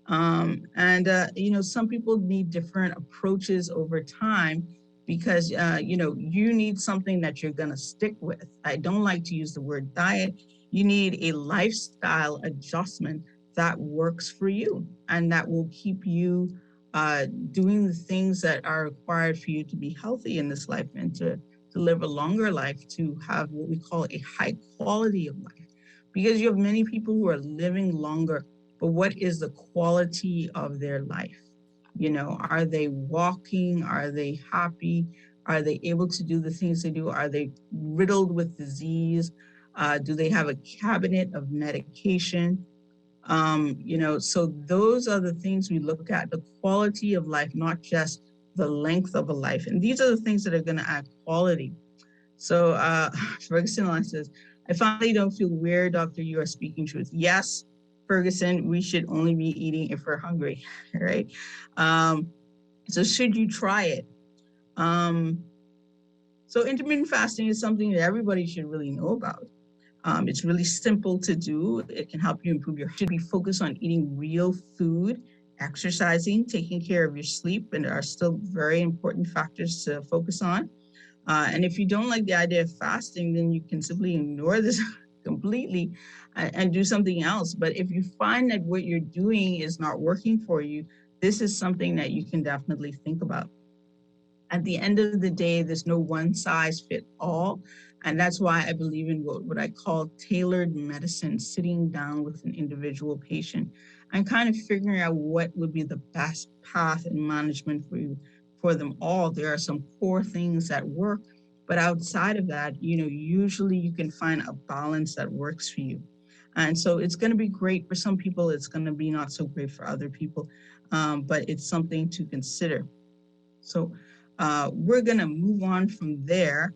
Some people need different approaches over time because, you need something that you're going to stick with. I don't like to use the word diet. You need a lifestyle adjustment that works for you and that will keep you doing the things that are required for you to be healthy in this life and to live a longer life, to have what we call a high quality of life. Because you have many people who are living longer, but what is the quality of their life? Are they walking? Are they happy? Are they able to do the things they do? Are they riddled with disease? Do they have a cabinet of medication? So those are the things we look at, the quality of life, not just the length of a life. And these are the things that are going to add quality. So Ferguson says, I finally don't feel weird, doctor, you are speaking truth. Yes, Ferguson, we should only be eating if we're hungry, right? So should you try it? So intermittent fasting is something that everybody should really know about. It's really simple to do. It can help you improve should be focused on eating real food, exercising, taking care of your sleep, and there are still very important factors to focus on. And if you don't like the idea of fasting, then you can simply ignore this completely and do something else. But if you find that what you're doing is not working for you, this is something that you can definitely think about. At the end of the day, there's no one size fit all. And that's why I believe in what I call tailored medicine, sitting down with an individual patient and kind of figuring out what would be the best path and management for you, for them all. There are some core things that work, but outside of that, usually you can find a balance that works for you. And so it's going to be great for some people. It's going to be not so great for other people, but it's something to consider. So we're going to move on from there.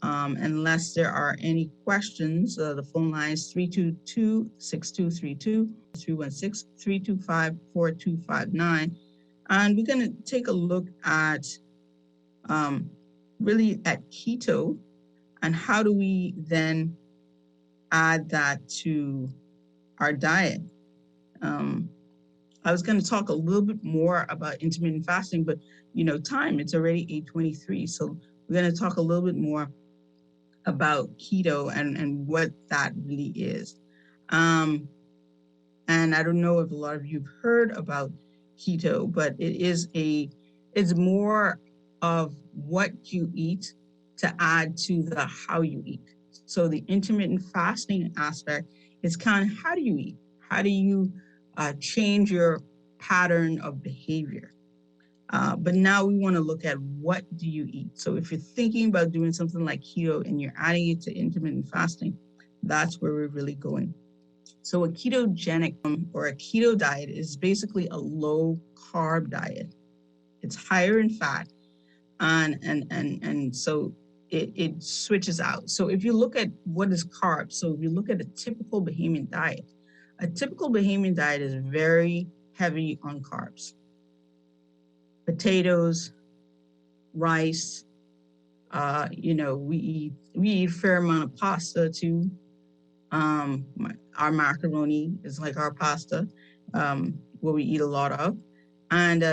Unless there are any questions, the phone line is 322-6232, 316-325-4259. And we're going to take a look at really at keto and how do we then add that to our diet. I was going to talk a little bit more about intermittent fasting, but time, it's already 8:23. So we're going to talk a little bit more about keto and what that really is. And I don't know if a lot of you've heard about keto, but it's more of what you eat to add to the how you eat. So the intermittent fasting aspect is kind of how do you eat? How do you change your pattern of behavior? But now we want to look at what do you eat. So if you're thinking about doing something like keto and you're adding it to intermittent fasting, that's where we're really going. So a ketogenic or a keto diet is basically a low carb diet. It's higher in fat, and so it switches out. So if you look at what is carbs, so if you look at a typical Bahamian diet is very heavy on carbs. Potatoes, rice, we eat a fair amount of pasta too. Our macaroni is like our pasta, what we eat a lot of. And,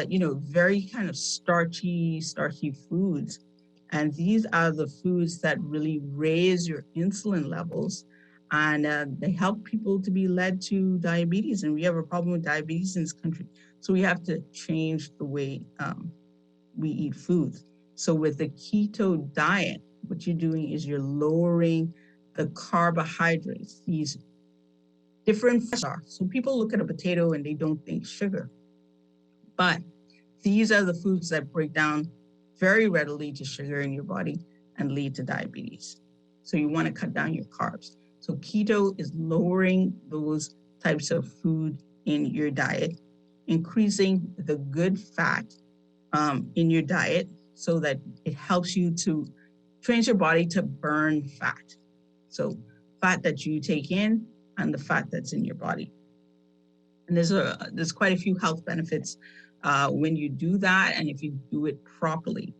very kind of starchy foods. And these are the foods that really raise your insulin levels. And they help people to be led to diabetes. And we have a problem with diabetes in this country. So we have to change the way we eat foods. So with the keto diet, what you're doing is you're lowering the carbohydrates, these different are. So people look at a potato and they don't think sugar. But these are the foods that break down very readily to sugar in your body and lead to diabetes. So you want to cut down your carbs. So keto is lowering those types of food in your diet, increasing the good fat in your diet so that it helps you to trains your body to burn fat. So fat that you take in and the fat that's in your body. And there's quite a few health benefits when you do that and if you do it properly.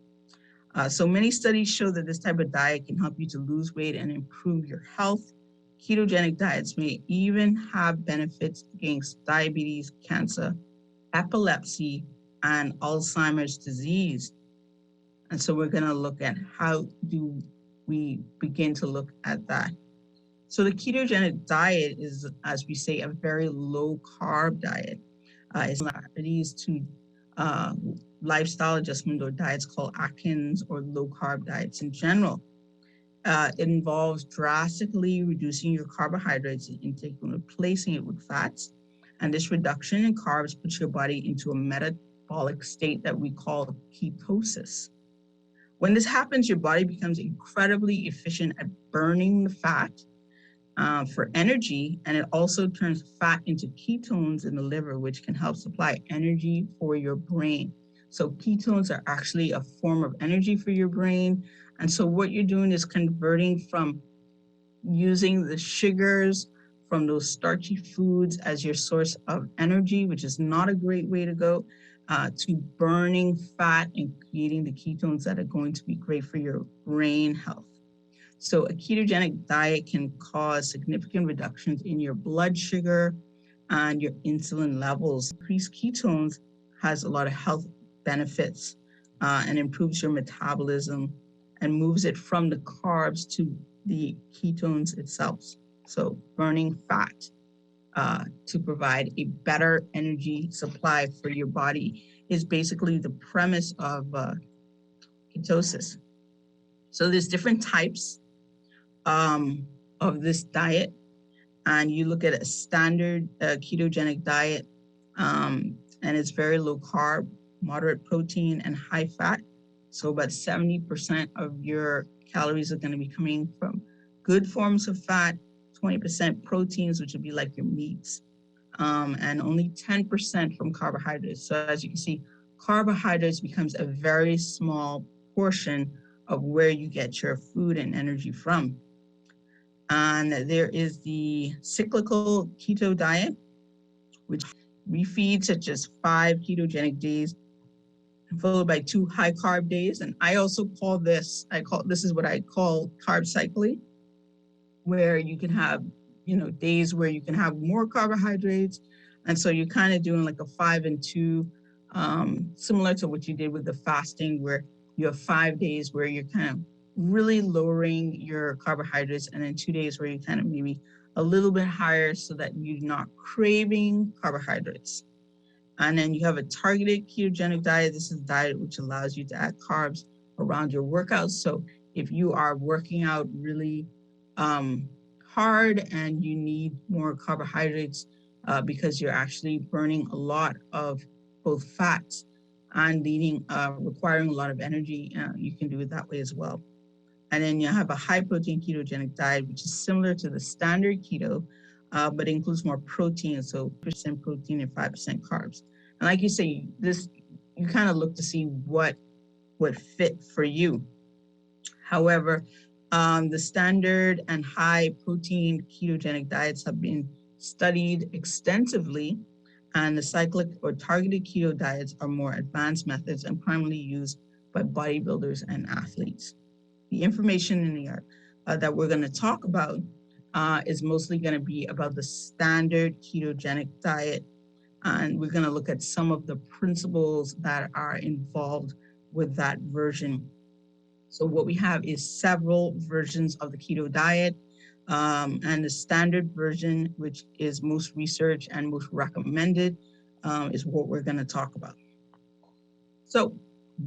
So many studies show that this type of diet can help you to lose weight and improve your health. Ketogenic diets may even have benefits against diabetes, cancer, epilepsy, and Alzheimer's disease. And so we're going to look at how do we begin to look at that. So the ketogenic diet is, as we say, a very low carb diet. It's similarities to lifestyle adjustment or diets called Atkins or low carb diets in general. It involves drastically reducing your carbohydrates intake and replacing it with fats. And this reduction in carbs puts your body into a metabolic state that we call ketosis. When this happens, your body becomes incredibly efficient at burning the fat for energy, and it also turns fat into ketones in the liver, which can help supply energy for your brain. So ketones are actually a form of energy for your brain. And so what you're doing is converting from using the sugars from those starchy foods as your source of energy, which is not a great way to go, to burning fat and creating the ketones that are going to be great for your brain health. So a ketogenic diet can cause significant reductions in your blood sugar and your insulin levels. Increased ketones has a lot of health benefits and improves your metabolism and moves it from the carbs to the ketones itself. So burning fat to provide a better energy supply for your body is basically the premise of ketosis. So there's different types of this diet, and you look at a standard ketogenic diet, and it's very low carb, moderate protein, and high fat. So about 70% of your calories are going to be coming from good forms of fat, 20% proteins, which would be like your meats, and only 10% from carbohydrates. So as you can see, carbohydrates becomes a very small portion of where you get your food and energy from. And there is the cyclical keto diet, which refeeds such as 5 ketogenic days, followed by 2 high carb days. And I also call this is what I call carb cycling, where you can have, days where you can have more carbohydrates. And so you're kind of doing like a 5 and 2, similar to what you did with the fasting, where you have 5 days where you're kind of really lowering your carbohydrates, and then 2 days where you kind of maybe a little bit higher so that you're not craving carbohydrates. And then you have a targeted ketogenic diet. This is a diet which allows you to add carbs around your workouts. So if you are working out really hard and you need more carbohydrates because you're actually burning a lot of both fats and requiring a lot of energy, you can do it that way as well. And then you have a high protein ketogenic diet, which is similar to the standard keto, but includes more protein, so 5% protein and 5% carbs. And like you say, you kind of look to see what would fit for you. However, the standard and high protein ketogenic diets have been studied extensively, and the cyclic or targeted keto diets are more advanced methods and primarily used by bodybuilders and athletes. The information in here that we're going to talk about is mostly going to be about the standard ketogenic diet, and we're going to look at some of the principles that are involved with that version. So what we have is several versions of the keto diet, and the standard version, which is most researched and most recommended, is what we're going to talk about. So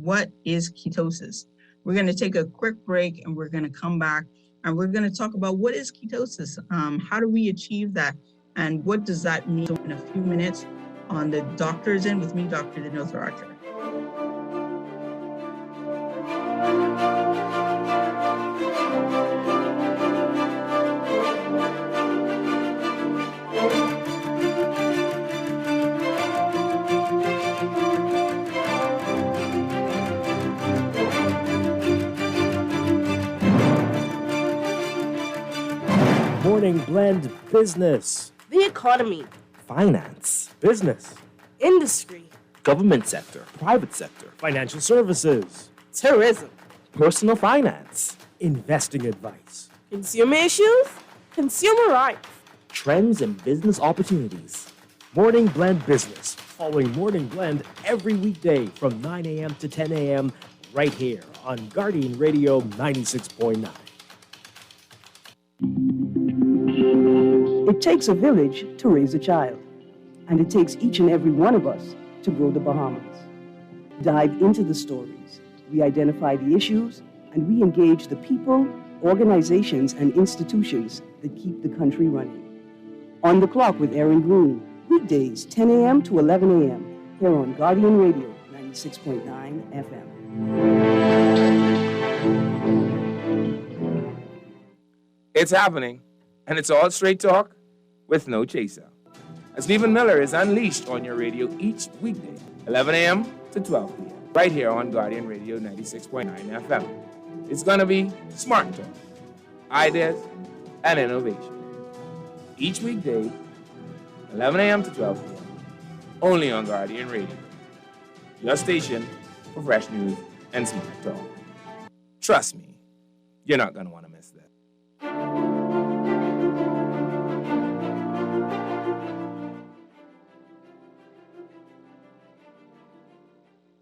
what is ketosis? We're going to take a quick break and we're going to come back and we're going to talk about what is ketosis, how do we achieve that, and what does that mean in a few minutes on the Doctors In with me, Dr. Denosa Archer. Morning Blend Business, The economy, finance, business, industry, government sector, private sector, financial services, tourism, personal finance, investing advice, consumer issues, consumer rights. trends and business opportunities. Morning Blend Business, following Morning Blend every weekday from 9 a.m. to 10 a.m. right here on Guardian Radio 96.9. It takes a village to raise a child, and it takes each and every one of us to grow the Bahamas. Dive into the stories, we identify the issues, and we engage the people, organizations, and institutions that keep the country running. On the Clock with Aaron Green, weekdays 10 a.m. to 11 a.m. here on Guardian Radio 96.9 FM. It's happening, and it's all straight talk with no chaser. Stephen Miller is unleashed on your radio each weekday, 11 a.m. to 12 p.m., right here on Guardian Radio 96.9 FM. It's going to be smart talk, ideas, and innovation. Each weekday, 11 a.m. to 12 p.m., only on Guardian Radio, your station for fresh news and smart talk. Trust me, you're not going to want to miss that.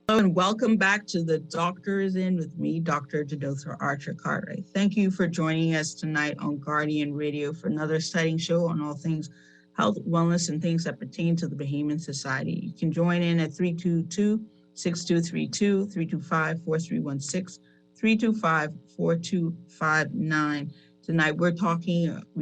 Hello and welcome back to the Doctors In with me, Dr. Denosa Archer Cartwright. Thank you for joining us tonight on Guardian Radio for another exciting show on all things health, wellness, and things that pertain to the Bahamian society. You can join in at 322-6232, 325-4316, 325-4259. Tonight we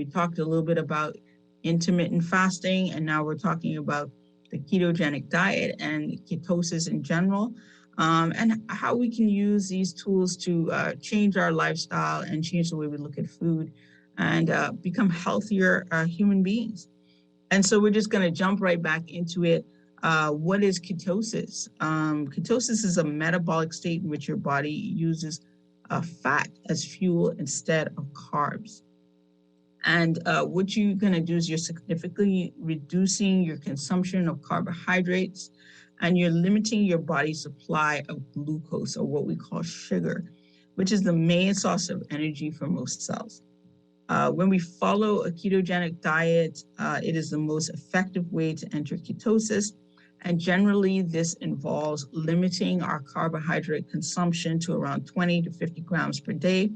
talked a little bit about intermittent fasting, and now we're talking about the ketogenic diet and ketosis in general, and how we can use these tools to change our lifestyle and change the way we look at food and become healthier human beings. And so we're just going to jump right back into it. What is ketosis? Ketosis is a metabolic state in which your body uses fat as fuel instead of carbs. And what you're going to do is you're significantly reducing your consumption of carbohydrates, and you're limiting your body's supply of glucose, or what we call sugar, which is the main source of energy for most cells. When we follow a ketogenic diet, it is the most effective way to enter ketosis. And generally, this involves limiting our carbohydrate consumption to around 20 to 50 grams per day,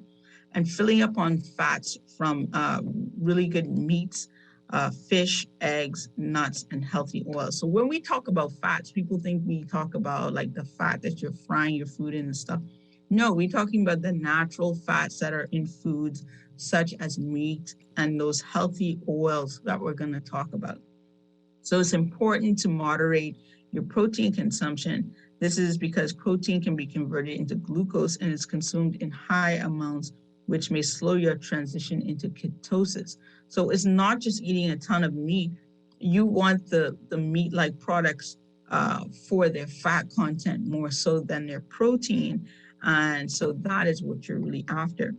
and filling up on fats from really good meats, fish, eggs, nuts, and healthy oils. So when we talk about fats, people think we talk about like the fat that you're frying your food in and stuff. No, we're talking about the natural fats that are in foods such as meat and those healthy oils that we're going to talk about. So it's important to moderate your protein consumption. This is because protein can be converted into glucose and is consumed in high amounts, which may slow your transition into ketosis. So it's not just eating a ton of meat. You want the meat-like products for their fat content more so than their protein. And so that is what you're really after.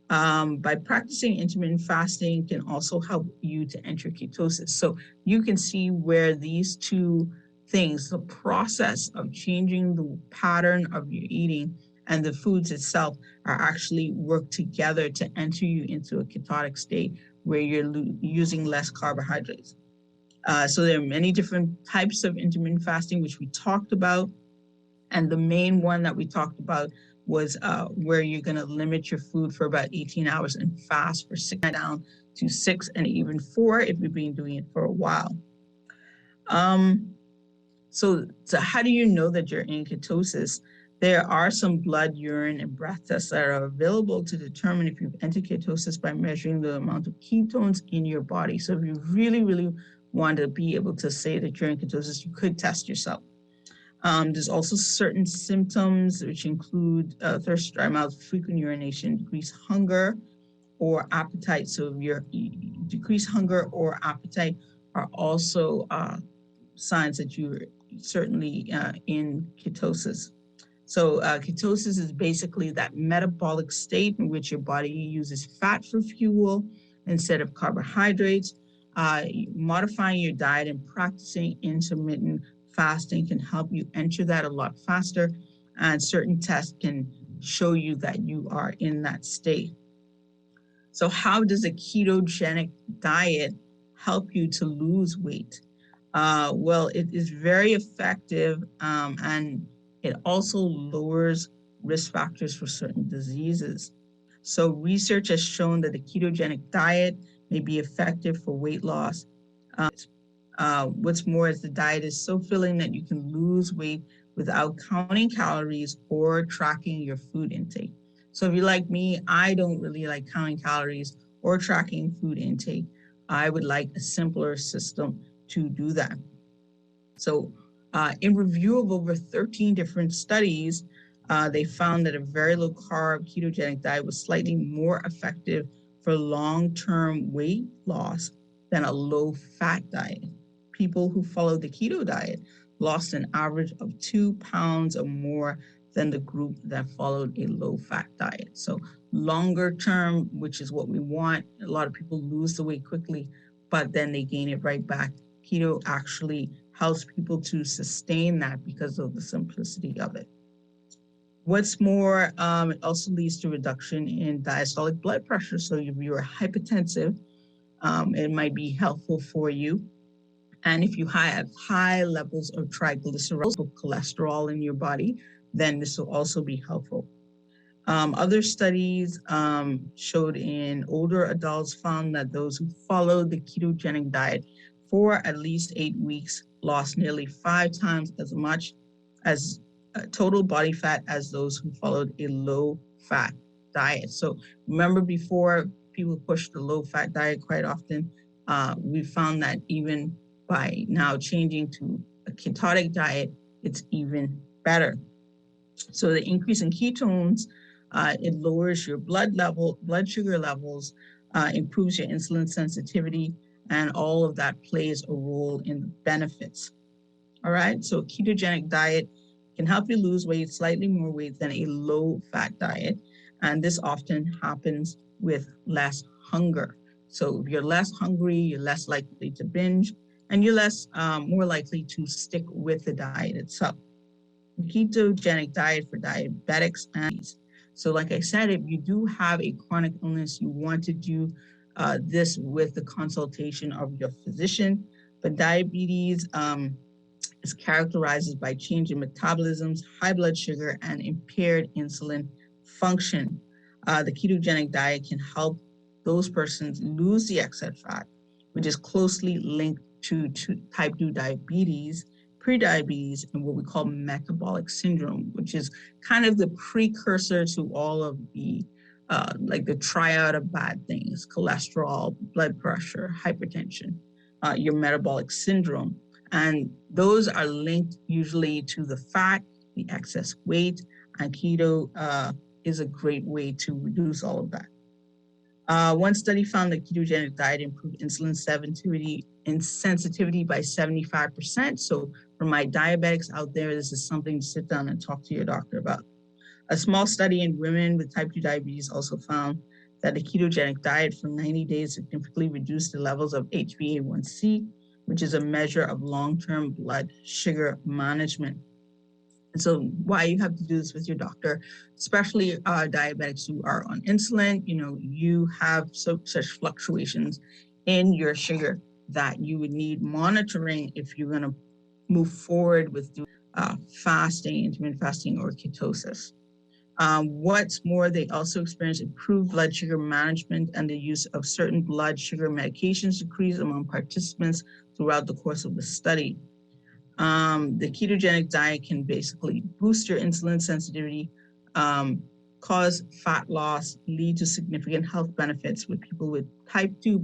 By practicing intermittent fasting can also help you to enter ketosis. So you can see where these two things, the process of changing the pattern of your eating and the foods itself, are actually work together to enter you into a ketotic state where you're using less carbohydrates. So there are many different types of intermittent fasting, which we talked about. And the main one that we talked about was where you're going to limit your food for about 18 hours and fast for 6 down to 6 and even 4 if you've been doing it for a while. So how do you know that you're in ketosis? There are some blood, urine, and breath tests that are available to determine if you've entered ketosis by measuring the amount of ketones in your body. So if you really, really want to be able to say that you're in ketosis, you could test yourself. There's also certain symptoms which include thirst, dry mouth, frequent urination, decreased hunger or appetite. So if your decreased hunger or appetite are also signs that you're certainly in ketosis. So ketosis is basically that metabolic state in which your body uses fat for fuel instead of carbohydrates. Modifying your diet and practicing intermittent fasting can help you enter that a lot faster, and certain tests can show you that you are in that state. So how does a ketogenic diet help you to lose weight? Well, it is very effective, and it also lowers risk factors for certain diseases. So research has shown that the ketogenic diet may be effective for weight loss. What's more is the diet is so filling that you can lose weight without counting calories or tracking your food intake. So if you're like me, I don't really like counting calories or tracking food intake. I would like a simpler system to do that. So in review of over 13 different studies, they found that a very low carb ketogenic diet was slightly more effective for long-term weight loss than a low fat diet. People who followed the keto diet lost an average of 2 pounds or more than the group that followed a low fat diet. So longer term, which is what we want, a lot of people lose the weight quickly, but then they gain it right back. Keto actually helps people to sustain that because of the simplicity of it. What's more, it also leads to reduction in diastolic blood pressure. So if you're hypertensive, it might be helpful for you. And if you have high levels of triglycerides or cholesterol in your body, then this will also be helpful. Other studies showed in older adults found that those who followed the ketogenic diet for at least 8 weeks lost nearly 5 times as much as total body fat as those who followed a low fat diet. So remember, before people pushed the low fat diet quite often, we found that even by now changing to a ketogenic diet, it's even better. So the increase in ketones, it lowers your blood sugar levels, improves your insulin sensitivity, and all of that plays a role in the benefits. All right, so a ketogenic diet can help you lose weight, slightly more weight than a low-fat diet, and this often happens with less hunger. So if you're less hungry, you're less likely to binge, and you're more likely to stick with the diet itself. The ketogenic diet for diabetics and so like I said, if you do have a chronic illness, you want to do this with the consultation of your physician. But diabetes is characterized by change in metabolisms, high blood sugar, and impaired insulin function. The ketogenic diet can help those persons lose the excess fat, which is closely linked to type 2 diabetes, prediabetes, and what we call metabolic syndrome, which is kind of the precursor to all of the like the triad of bad things: cholesterol, blood pressure, hypertension, your metabolic syndrome. And those are linked usually to the fat, the excess weight, and keto is a great way to reduce all of that. One study found that ketogenic diet improved insulin sensitivity by 75%. So for my diabetics out there, this is something to sit down and talk to your doctor about. A small study in women with type 2 diabetes also found that the ketogenic diet for 90 days significantly reduced the levels of HbA1c, which is a measure of long-term blood sugar management. And so why you have to do this with your doctor, especially diabetics who are on insulin, you have such fluctuations in your sugar that you would need monitoring if you're going to move forward with fasting, intermittent fasting, or ketosis. What's more, they also experienced improved blood sugar management, and the use of certain blood sugar medications decreased among participants throughout the course of the study. The ketogenic diet can basically boost your insulin sensitivity, cause fat loss, lead to significant health benefits with people with type 2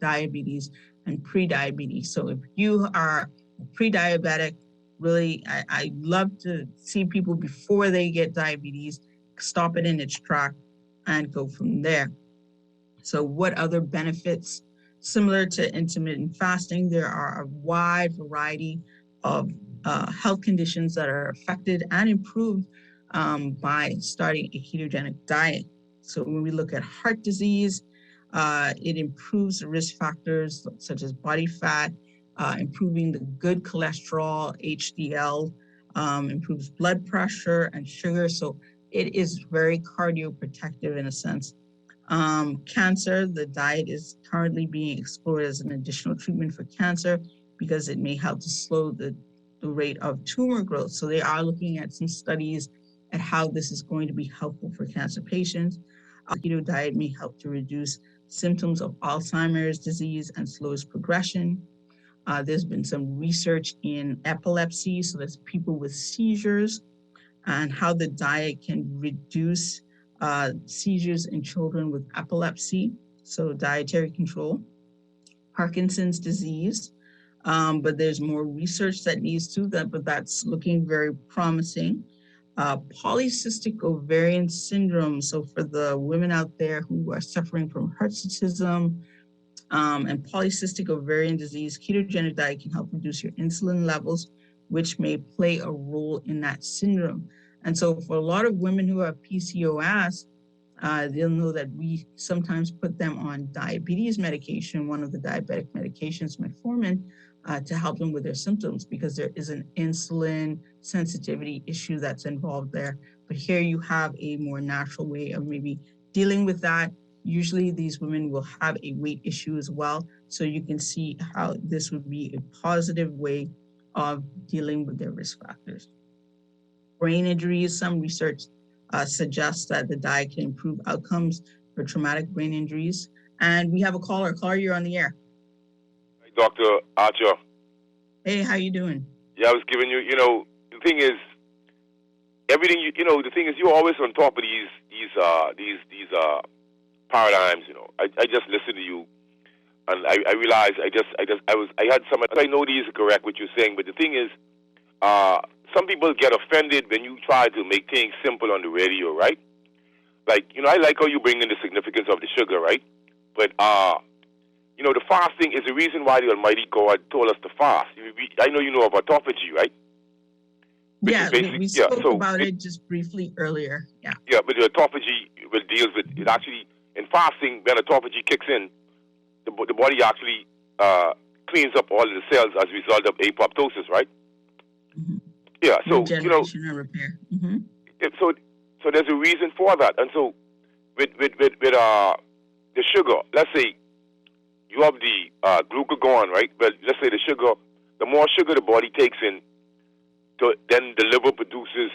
diabetes and pre-diabetes. So if you are pre-diabetic, really, I love to see people before they get diabetes, stop it in its track and go from there. So what other benefits? Similar to intermittent fasting, there are a wide variety of health conditions that are affected and improved by starting a ketogenic diet. So when we look at heart disease, it improves the risk factors such as body fat, improving the good cholesterol, HDL, improves blood pressure and sugar. So it is very cardioprotective in a sense. Cancer, the diet is currently being explored as an additional treatment for cancer because it may help to slow the rate of tumor growth. So they are looking at some studies at how this is going to be helpful for cancer patients. Keto diet may help to reduce symptoms of Alzheimer's disease and slows progression. There's been some research in epilepsy, so that's people with seizures, and how the diet can reduce seizures in children with epilepsy, so dietary control. Parkinson's disease, but there's more research that needs to that, but that's looking very promising. Polycystic ovarian syndrome, so for the women out there who are suffering from hirsutism and polycystic ovarian disease, ketogenic diet can help reduce your insulin levels, which may play a role in that syndrome. And so for a lot of women who have PCOS, they'll know that we sometimes put them on diabetes medication, one of the diabetic medications, metformin, to help them with their symptoms because there is an insulin sensitivity issue that's involved there. But here you have a more natural way of maybe dealing with that. Usually these women will have a weight issue as well. So you can see how this would be a positive way of dealing with their risk factors. Brain injuries, some research suggests that the diet can improve outcomes for traumatic brain injuries. And we have a caller. Caller, you're on the air. Hey, Dr. Archer. Hey, how you doing? Yeah, I was giving you, the thing is, everything, the thing is you're always on top of these paradigms, I just listened to you and I realized I know these are correct what you're saying, but the thing is, some people get offended when you try to make things simple on the radio, right? Like, I like how you bring in the significance of the sugar, right? But, the fasting is the reason why the Almighty God told us to fast. I know you know about autophagy, right? Which yeah, we spoke about it just briefly earlier. Yeah. Yeah, but the autophagy deals with it actually, in fasting, when autophagy kicks in, the body actually cleans up all of the cells as a result of apoptosis, right? Mm-hmm. Yeah, so, regeneration and repair. Mm-hmm. So there's a reason for that. And so with the sugar, let's say you have the glucagon, right? But let's say the more sugar the body takes in, then the liver produces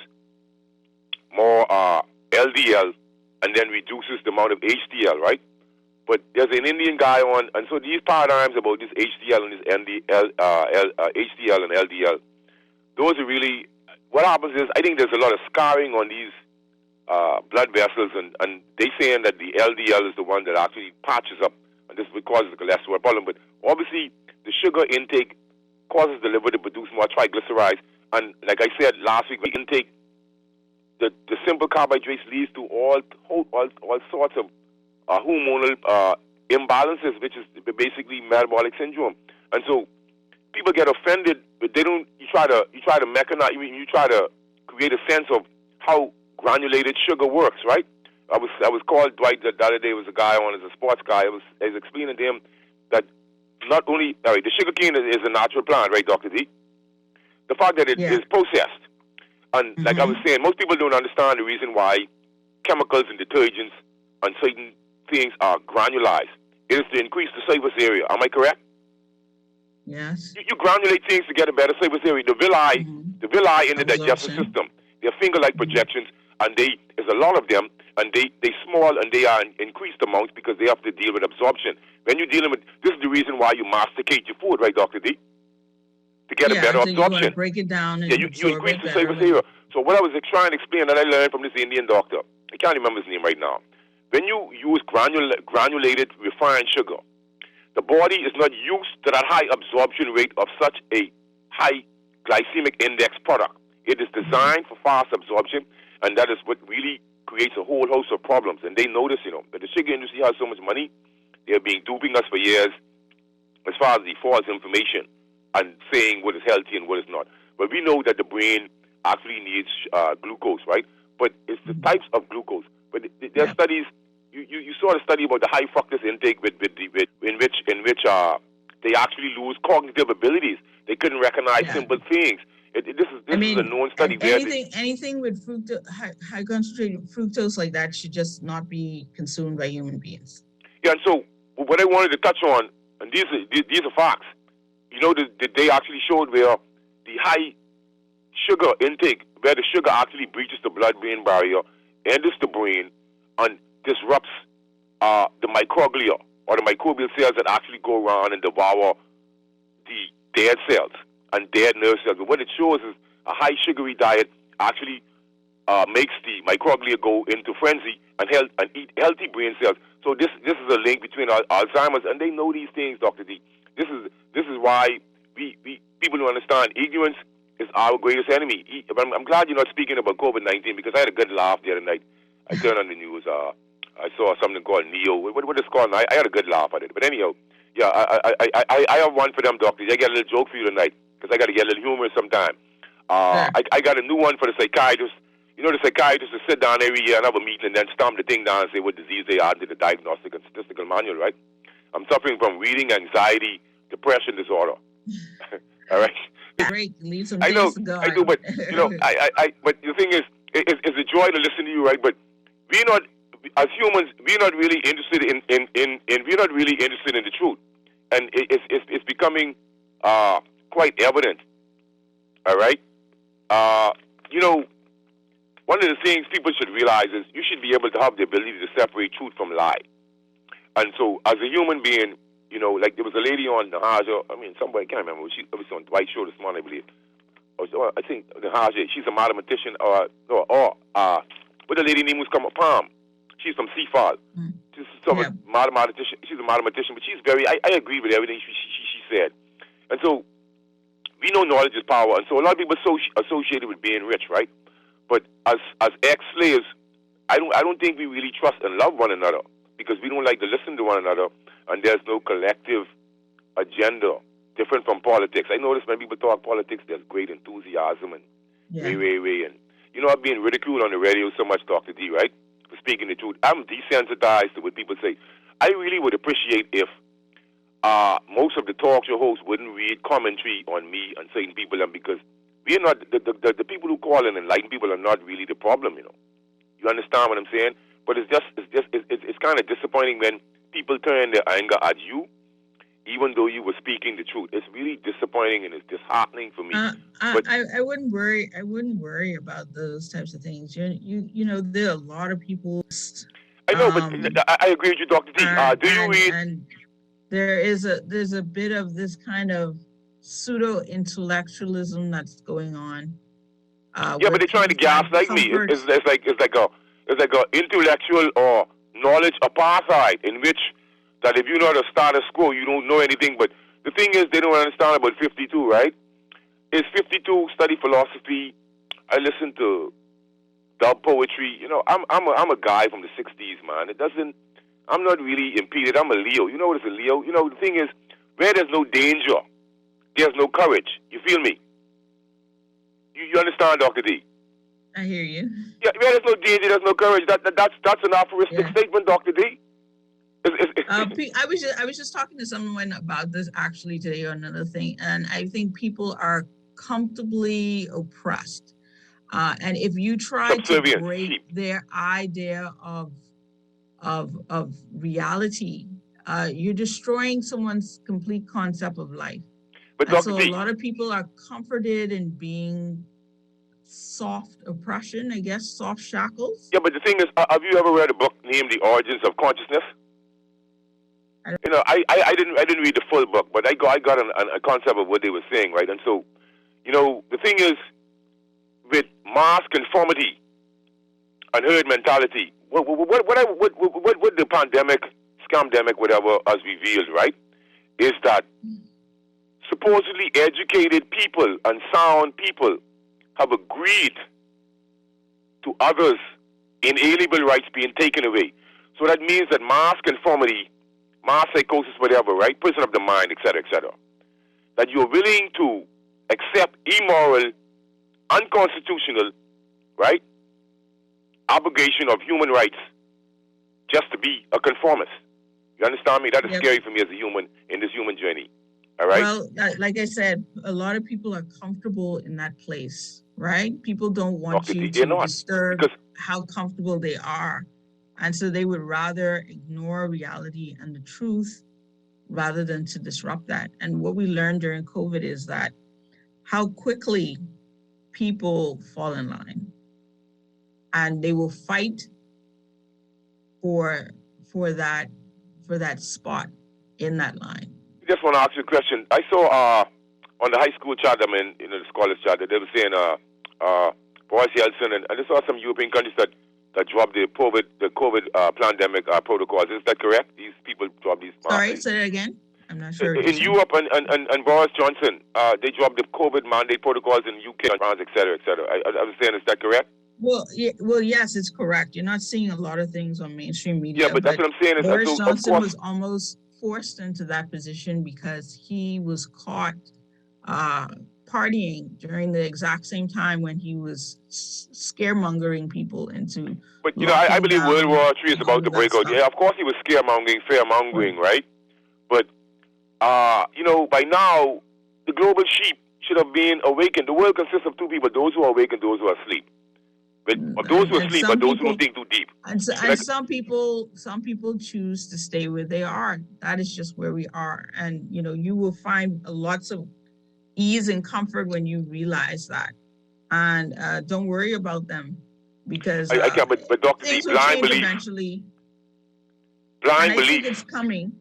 more LDL and then reduces the amount of HDL, right? But there's an Indian guy on, and so these paradigms about this HDL and this HDL and LDL, those are really, what happens is, I think there's a lot of scarring on these blood vessels, and they saying that the LDL is the one that actually patches up, and this causes the cholesterol problem. But obviously, the sugar intake causes the liver to produce more triglycerides, and like I said last week, we intake the simple carbohydrates leads to all sorts of hormonal imbalances, which is basically metabolic syndrome. And so people get offended, but they don't. You try to mechanize. You try to create a sense of how granulated sugar works, right? I was called Dwight the other day. Was a guy on as a sports guy. I was explaining to him that not only the sugar cane is a natural plant, right, Dr. D? The fact that it is processed, and like I was saying, most people don't understand the reason why chemicals and detergents and certain things are granulized. It is to increase the surface area. Am I correct? Yes. You granulate things to get a better surface area. The villi in the digestive system, they're finger-like projections, and there's a lot of them, and they small and they are in increased amounts because they have to deal with absorption. When you're dealing with, this is the reason why you masticate your food, right, Dr. D? To get a better so absorption. You want to break it down and you increase the surface area. So what I was trying to explain that I learned from this Indian doctor, I can't remember his name right now. When you use granulated refined sugar, the body is not used to that high absorption rate of such a high glycemic index product. It is designed for fast absorption, and that is what really creates a whole host of problems. And they notice, that the sugar industry has so much money, they've been duping us for years as far as the false information and saying what is healthy and what is not. But we know that the brain actually needs glucose, right? But it's the types of glucose. But there are studies. You saw the study about the high fructose intake in which they actually lose cognitive abilities. They couldn't recognize simple things. This is a known study. Anything with fructose, high concentrated fructose like that should just not be consumed by human beings. Yeah, and so what I wanted to touch on, and these are facts. They actually showed where the high sugar intake, where the sugar actually breaches the blood-brain barrier, enters the brain, and disrupts the microglia, or the microbial cells that actually go around and devour the dead cells and dead nerve cells. But what it shows is a high sugary diet actually makes the microglia go into frenzy and eat healthy brain cells. So this is a link between Alzheimer's, and they know these things, Dr. D. This is why we people don't understand. Ignorance is our greatest enemy. I'm glad you're not speaking about COVID-19, because I had a good laugh the other night. I turned on the news. I saw something called Neo. What is it called? I had a good laugh at it. But anyhow, yeah, I have one for them, doctors. I got a little joke for you tonight, because I got to get a little humor sometime. I got a new one for the psychiatrist. The psychiatrist will sit down every year and have a meeting and then stomp the thing down and say what disease they are into the diagnostic and statistical manual, right? I'm suffering from reading anxiety, depression disorder. All right? Great, leave some I know, to God. I do, but but the thing is, it's a joy to listen to you, right? But we're not, as humans, we're not really interested in we're not really interested in the truth, and it's becoming quite evident. All right, one of the things people should realize is you should be able to have the ability to separate truth from lie. And so, as a human being, like there was a lady on Nahaja. Somebody, I can't remember. She was on Dwight show this morning, I believe. I think Nahaja. She's a mathematician, what the lady name was come Palm. She's from CFAL. She's a mathematician. She's a mathematician, but she's very. I agree with everything she said. And so, we know knowledge is power, and so a lot of people associated with being rich, right? But as ex-slaves, I don't think we really trust and love one another, because we don't like to listen to one another, and there's no collective agenda different from politics. I notice when people talk politics, there's great enthusiasm and way. And I've been ridiculed on the radio so much, Dr. D, right, for speaking the truth. I'm desensitized to what people say. I really would appreciate if most of the talk show hosts wouldn't read commentary on me and certain people, and because we're not the people who call and enlighten people are not really the problem. You understand what I'm saying? But it's kind of disappointing when people turn their anger at you, even though you were speaking the truth. It's really disappointing and it's disheartening for me. I wouldn't worry. I wouldn't worry about those types of things. There are a lot of people. I know, but I agree with you, Dr. D. Do you read? And there's a bit of this kind of pseudo intellectualism that's going on. Yeah, but they're trying to gaslight me. It's like a intellectual or knowledge apartheid, in which that if you're not a status quo, you don't know anything. But the thing is, they don't understand about 52, right? It's 52, study philosophy. I listen to dub poetry. You know, I'm a guy from the 60s, man. I'm not really impeded. I'm a Leo. You know what is a Leo? You know, the thing is, where there's no danger, there's no courage. You feel me? You understand, Dr. D? I hear you. Yeah, where there's no danger, there's no courage. That's an aphoristic statement, Dr. D. I was just talking to someone about this actually today on another thing, and I think people are comfortably oppressed, and if you try to break their idea of reality, you're destroying someone's complete concept of life. But so a lot of people are comforted in being soft oppression, I guess, soft shackles. Yeah, but the thing is, have you ever read a book named The Origins of Consciousness? You know, I didn't read the full book, but I got a concept of what they were saying, right? And so, you know, the thing is, with mass conformity and herd mentality, what the pandemic, scamdemic, whatever, has revealed, right, is that supposedly educated people and sound people have agreed to others' inalienable rights being taken away. So that means that mass conformity, mass psychosis, whatever, right, prison of the mind, etc., that you're willing to accept immoral, unconstitutional, right, abrogation of human rights just to be a conformist. You understand me? That is scary for me as a human in this human journey. All right? Well, like I said, a lot of people are comfortable in that place, right? People don't want you to disturb how comfortable they are. And so they would rather ignore reality and the truth rather than to disrupt that. And what we learned during COVID is that how quickly people fall in line, and they will fight for that spot in that line. I just want to ask you a question. I saw on the high school chat, the scholars chat, that they were saying Boris Yeltsin, and I saw some European countries that dropped the COVID pandemic protocols. Is that correct? These people dropped these. Sorry, say that again. I'm not sure. In Europe and Boris Johnson, they dropped the COVID mandate protocols in UK and France, et cetera, et cetera. I was saying, is that correct? Well, yes, it's correct. You're not seeing a lot of things on mainstream media. Yeah, but that's what I'm saying. Boris Johnson was almost forced into that position because he was caught partying during the exact same time when he was scaremongering people into. But you know, I believe World War III is about to break out. Yeah, of course he was scaremongering, fearmongering, right? But you know, by now the global sheep should have been awakened. The world consists of two people: those who are awake and those who are asleep. But those who are asleep are those who don't think too deep. And some people choose to stay where they are. That is just where we are. And you know, you will find lots of ease and comfort when you realize that. And don't worry about them, because I can't. But Dr. D, blind belief. Eventually. Blind belief. I think it's coming.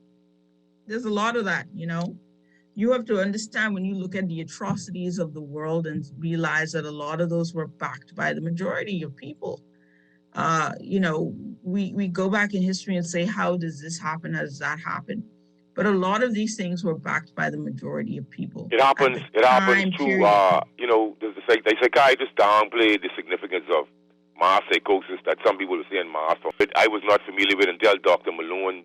There's a lot of that, you know. You have to understand when you look at the atrocities of the world and realize that a lot of those were backed by the majority of people. You know, we go back in history and say, how does this happen? How does that happen? But a lot of these things were backed by the majority of people. It happens through, you know, the psychiatrists downplayed the significance of mass psychosis that some people were saying mass. But I was not familiar with until Dr. Malone,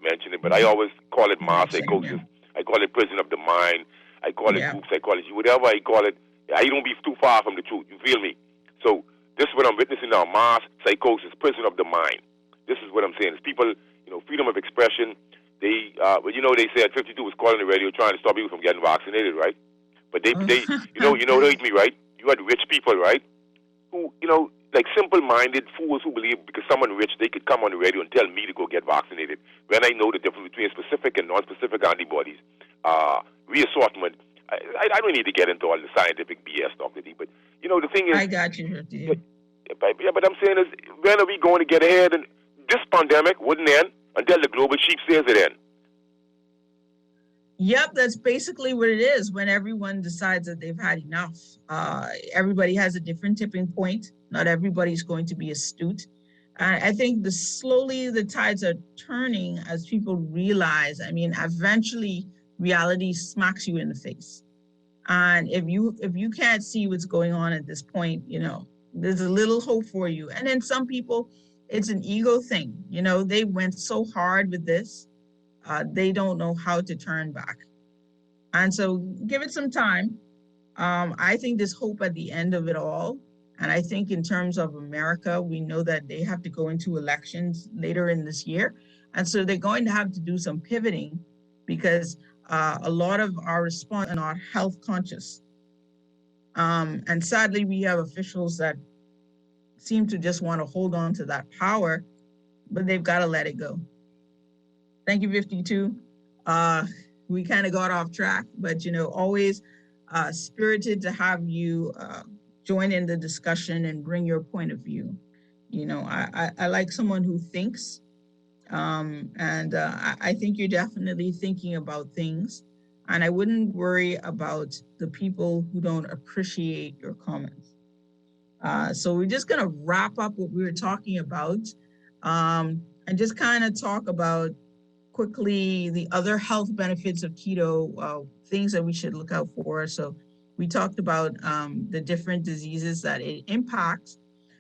mentioned it, but I always call it mass psychosis. I call it prison of the mind. I call it group psychology. Whatever I call it, I don't be too far from the truth. You feel me? So this is what I'm witnessing now, mass psychosis, prison of the mind. This is what I'm saying. It's people, you know, freedom of expression. They, you know, they said 52 was calling the radio trying to stop people from getting vaccinated, right? But they you know, hate me, right? You had rich people, right? Who, you know, like simple-minded fools who believe because someone rich, they could come on the radio and tell me to go get vaccinated when I know the difference between specific and non-specific antibodies. Reassortment. I don't need to get into all the scientific BS, Dr. D, but, you know, the thing is... I got you, Dr. D. But I'm saying is, when are we going to get ahead? And this pandemic wouldn't end until the global chief says it end. Yep, that's basically what it is. When everyone decides that they've had enough, everybody has a different tipping point. Not everybody's going to be astute. I think slowly the tides are turning as people realize. I mean, eventually reality smacks you in the face, and if you can't see what's going on at this point, there's a little hope for you. And then some people, it's an ego thing. They went so hard with this. They don't know how to turn back. And so give it some time. I think there's hope at the end of it all. And I think in terms of America, we know that they have to go into elections later in this year. And so they're going to have to do some pivoting because a lot of our response are not health conscious. And sadly, we have officials that seem to just want to hold on to that power, but they've got to let it go. Thank you, 52. We kind of got off track, but always spirited to have you join in the discussion and bring your point of view. I like someone who thinks, and I think you're definitely thinking about things, and I wouldn't worry about the people who don't appreciate your comments. So we're just gonna wrap up what we were talking about, and just kind of talk about quickly the other health benefits of keto, things that we should look out for. So we talked about the different diseases that it impacts.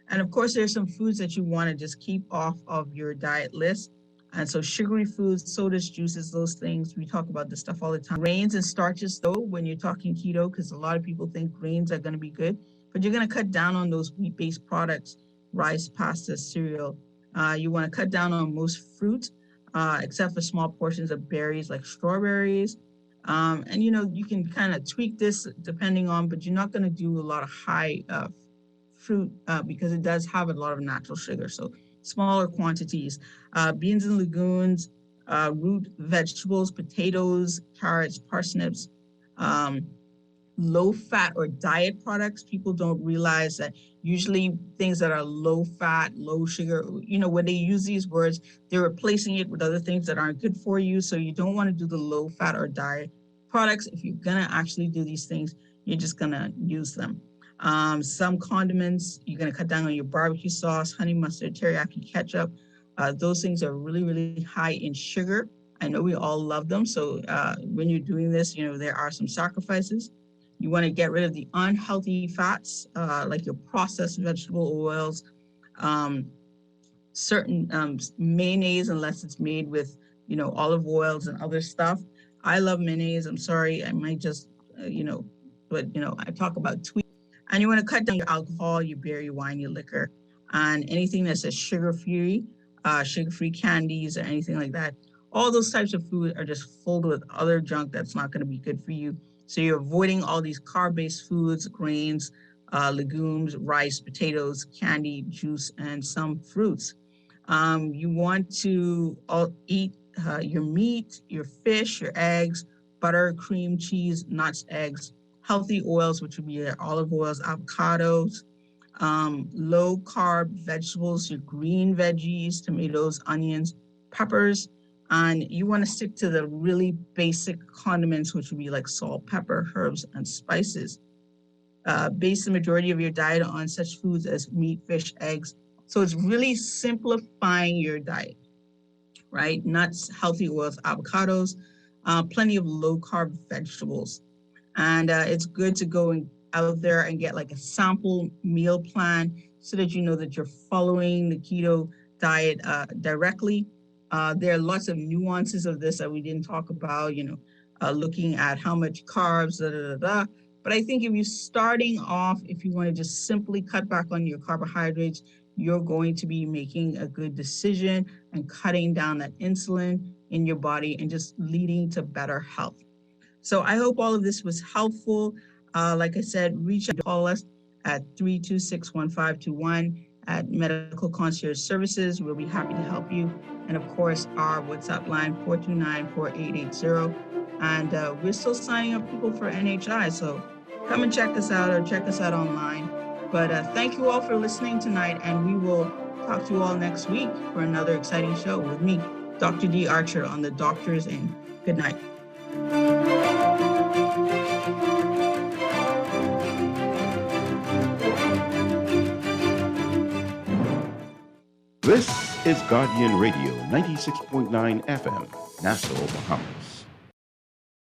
And of course, there's some foods that you want to just keep off of your diet list. And so sugary foods, sodas, juices, those things, we talk about this stuff all the time. Grains and starches, though, when you're talking keto, because a lot of people think grains are going to be good, but you're going to cut down on those wheat-based products, rice, pasta, cereal. You want to cut down on most fruit, except for small portions of berries like strawberries. And you can kind of tweak this depending on, but you're not going to do a lot of high fruit because it does have a lot of natural sugar. So smaller quantities. Beans and legumes, root vegetables, potatoes, carrots, parsnips, low fat or diet products. People don't realize that usually things that are low fat, low sugar, when they use these words, they're replacing it with other things that aren't good for you. So you don't want to do the low fat or diet products. If you're going to actually do these things, you're just going to use them. Some condiments, you're going to cut down on your barbecue sauce, honey mustard, teriyaki ketchup. Those things are really, really high in sugar. I know we all love them. So when you're doing this, there are some sacrifices. You want to get rid of the unhealthy fats, like your processed vegetable oils, certain mayonnaise, unless it's made with, olive oils and other stuff. I love mayonnaise. I'm sorry. I might just, but, I talk about tweak. And you want to cut down your alcohol, your beer, your wine, your liquor, and anything that says sugar-free candies or anything like that. All those types of food are just filled with other junk that's not going to be good for you. So you're avoiding all these carb-based foods, grains, legumes, rice, potatoes, candy, juice, and some fruits. You want to eat your meat, your fish, your eggs, butter, cream, cheese, nuts, eggs, healthy oils, which would be your olive oils, avocados, low carb vegetables, your green veggies, tomatoes, onions, peppers. And you want to stick to the really basic condiments, which would be like salt, pepper, herbs, and spices. Base the majority of your diet on such foods as meat, fish, eggs. So it's really simplifying your diet, right? Nuts, healthy oils, avocados, plenty of low carb vegetables. And it's good to go out there and get like a sample meal plan so that you know that you're following the keto diet directly. There are lots of nuances of this that we didn't talk about, looking at how much carbs, But I think if you're starting off, if you want to just simply cut back on your carbohydrates, you're going to be making a good decision and cutting down that insulin in your body and just leading to better health. So I hope all of this was helpful. Like I said, reach out, call us at 326-1521 at Medical Concierge Services. We'll be happy to help you. And of course, our WhatsApp line, 429-4880. And we're still signing up people for NHI. So come and check us out or check us out online. But thank you all for listening tonight. And we will talk to you all next week for another exciting show with me, Dr. D. Archer, on the Doctors Inn. Good night. This is Guardian Radio 96.9 FM, Nassau, Bahamas.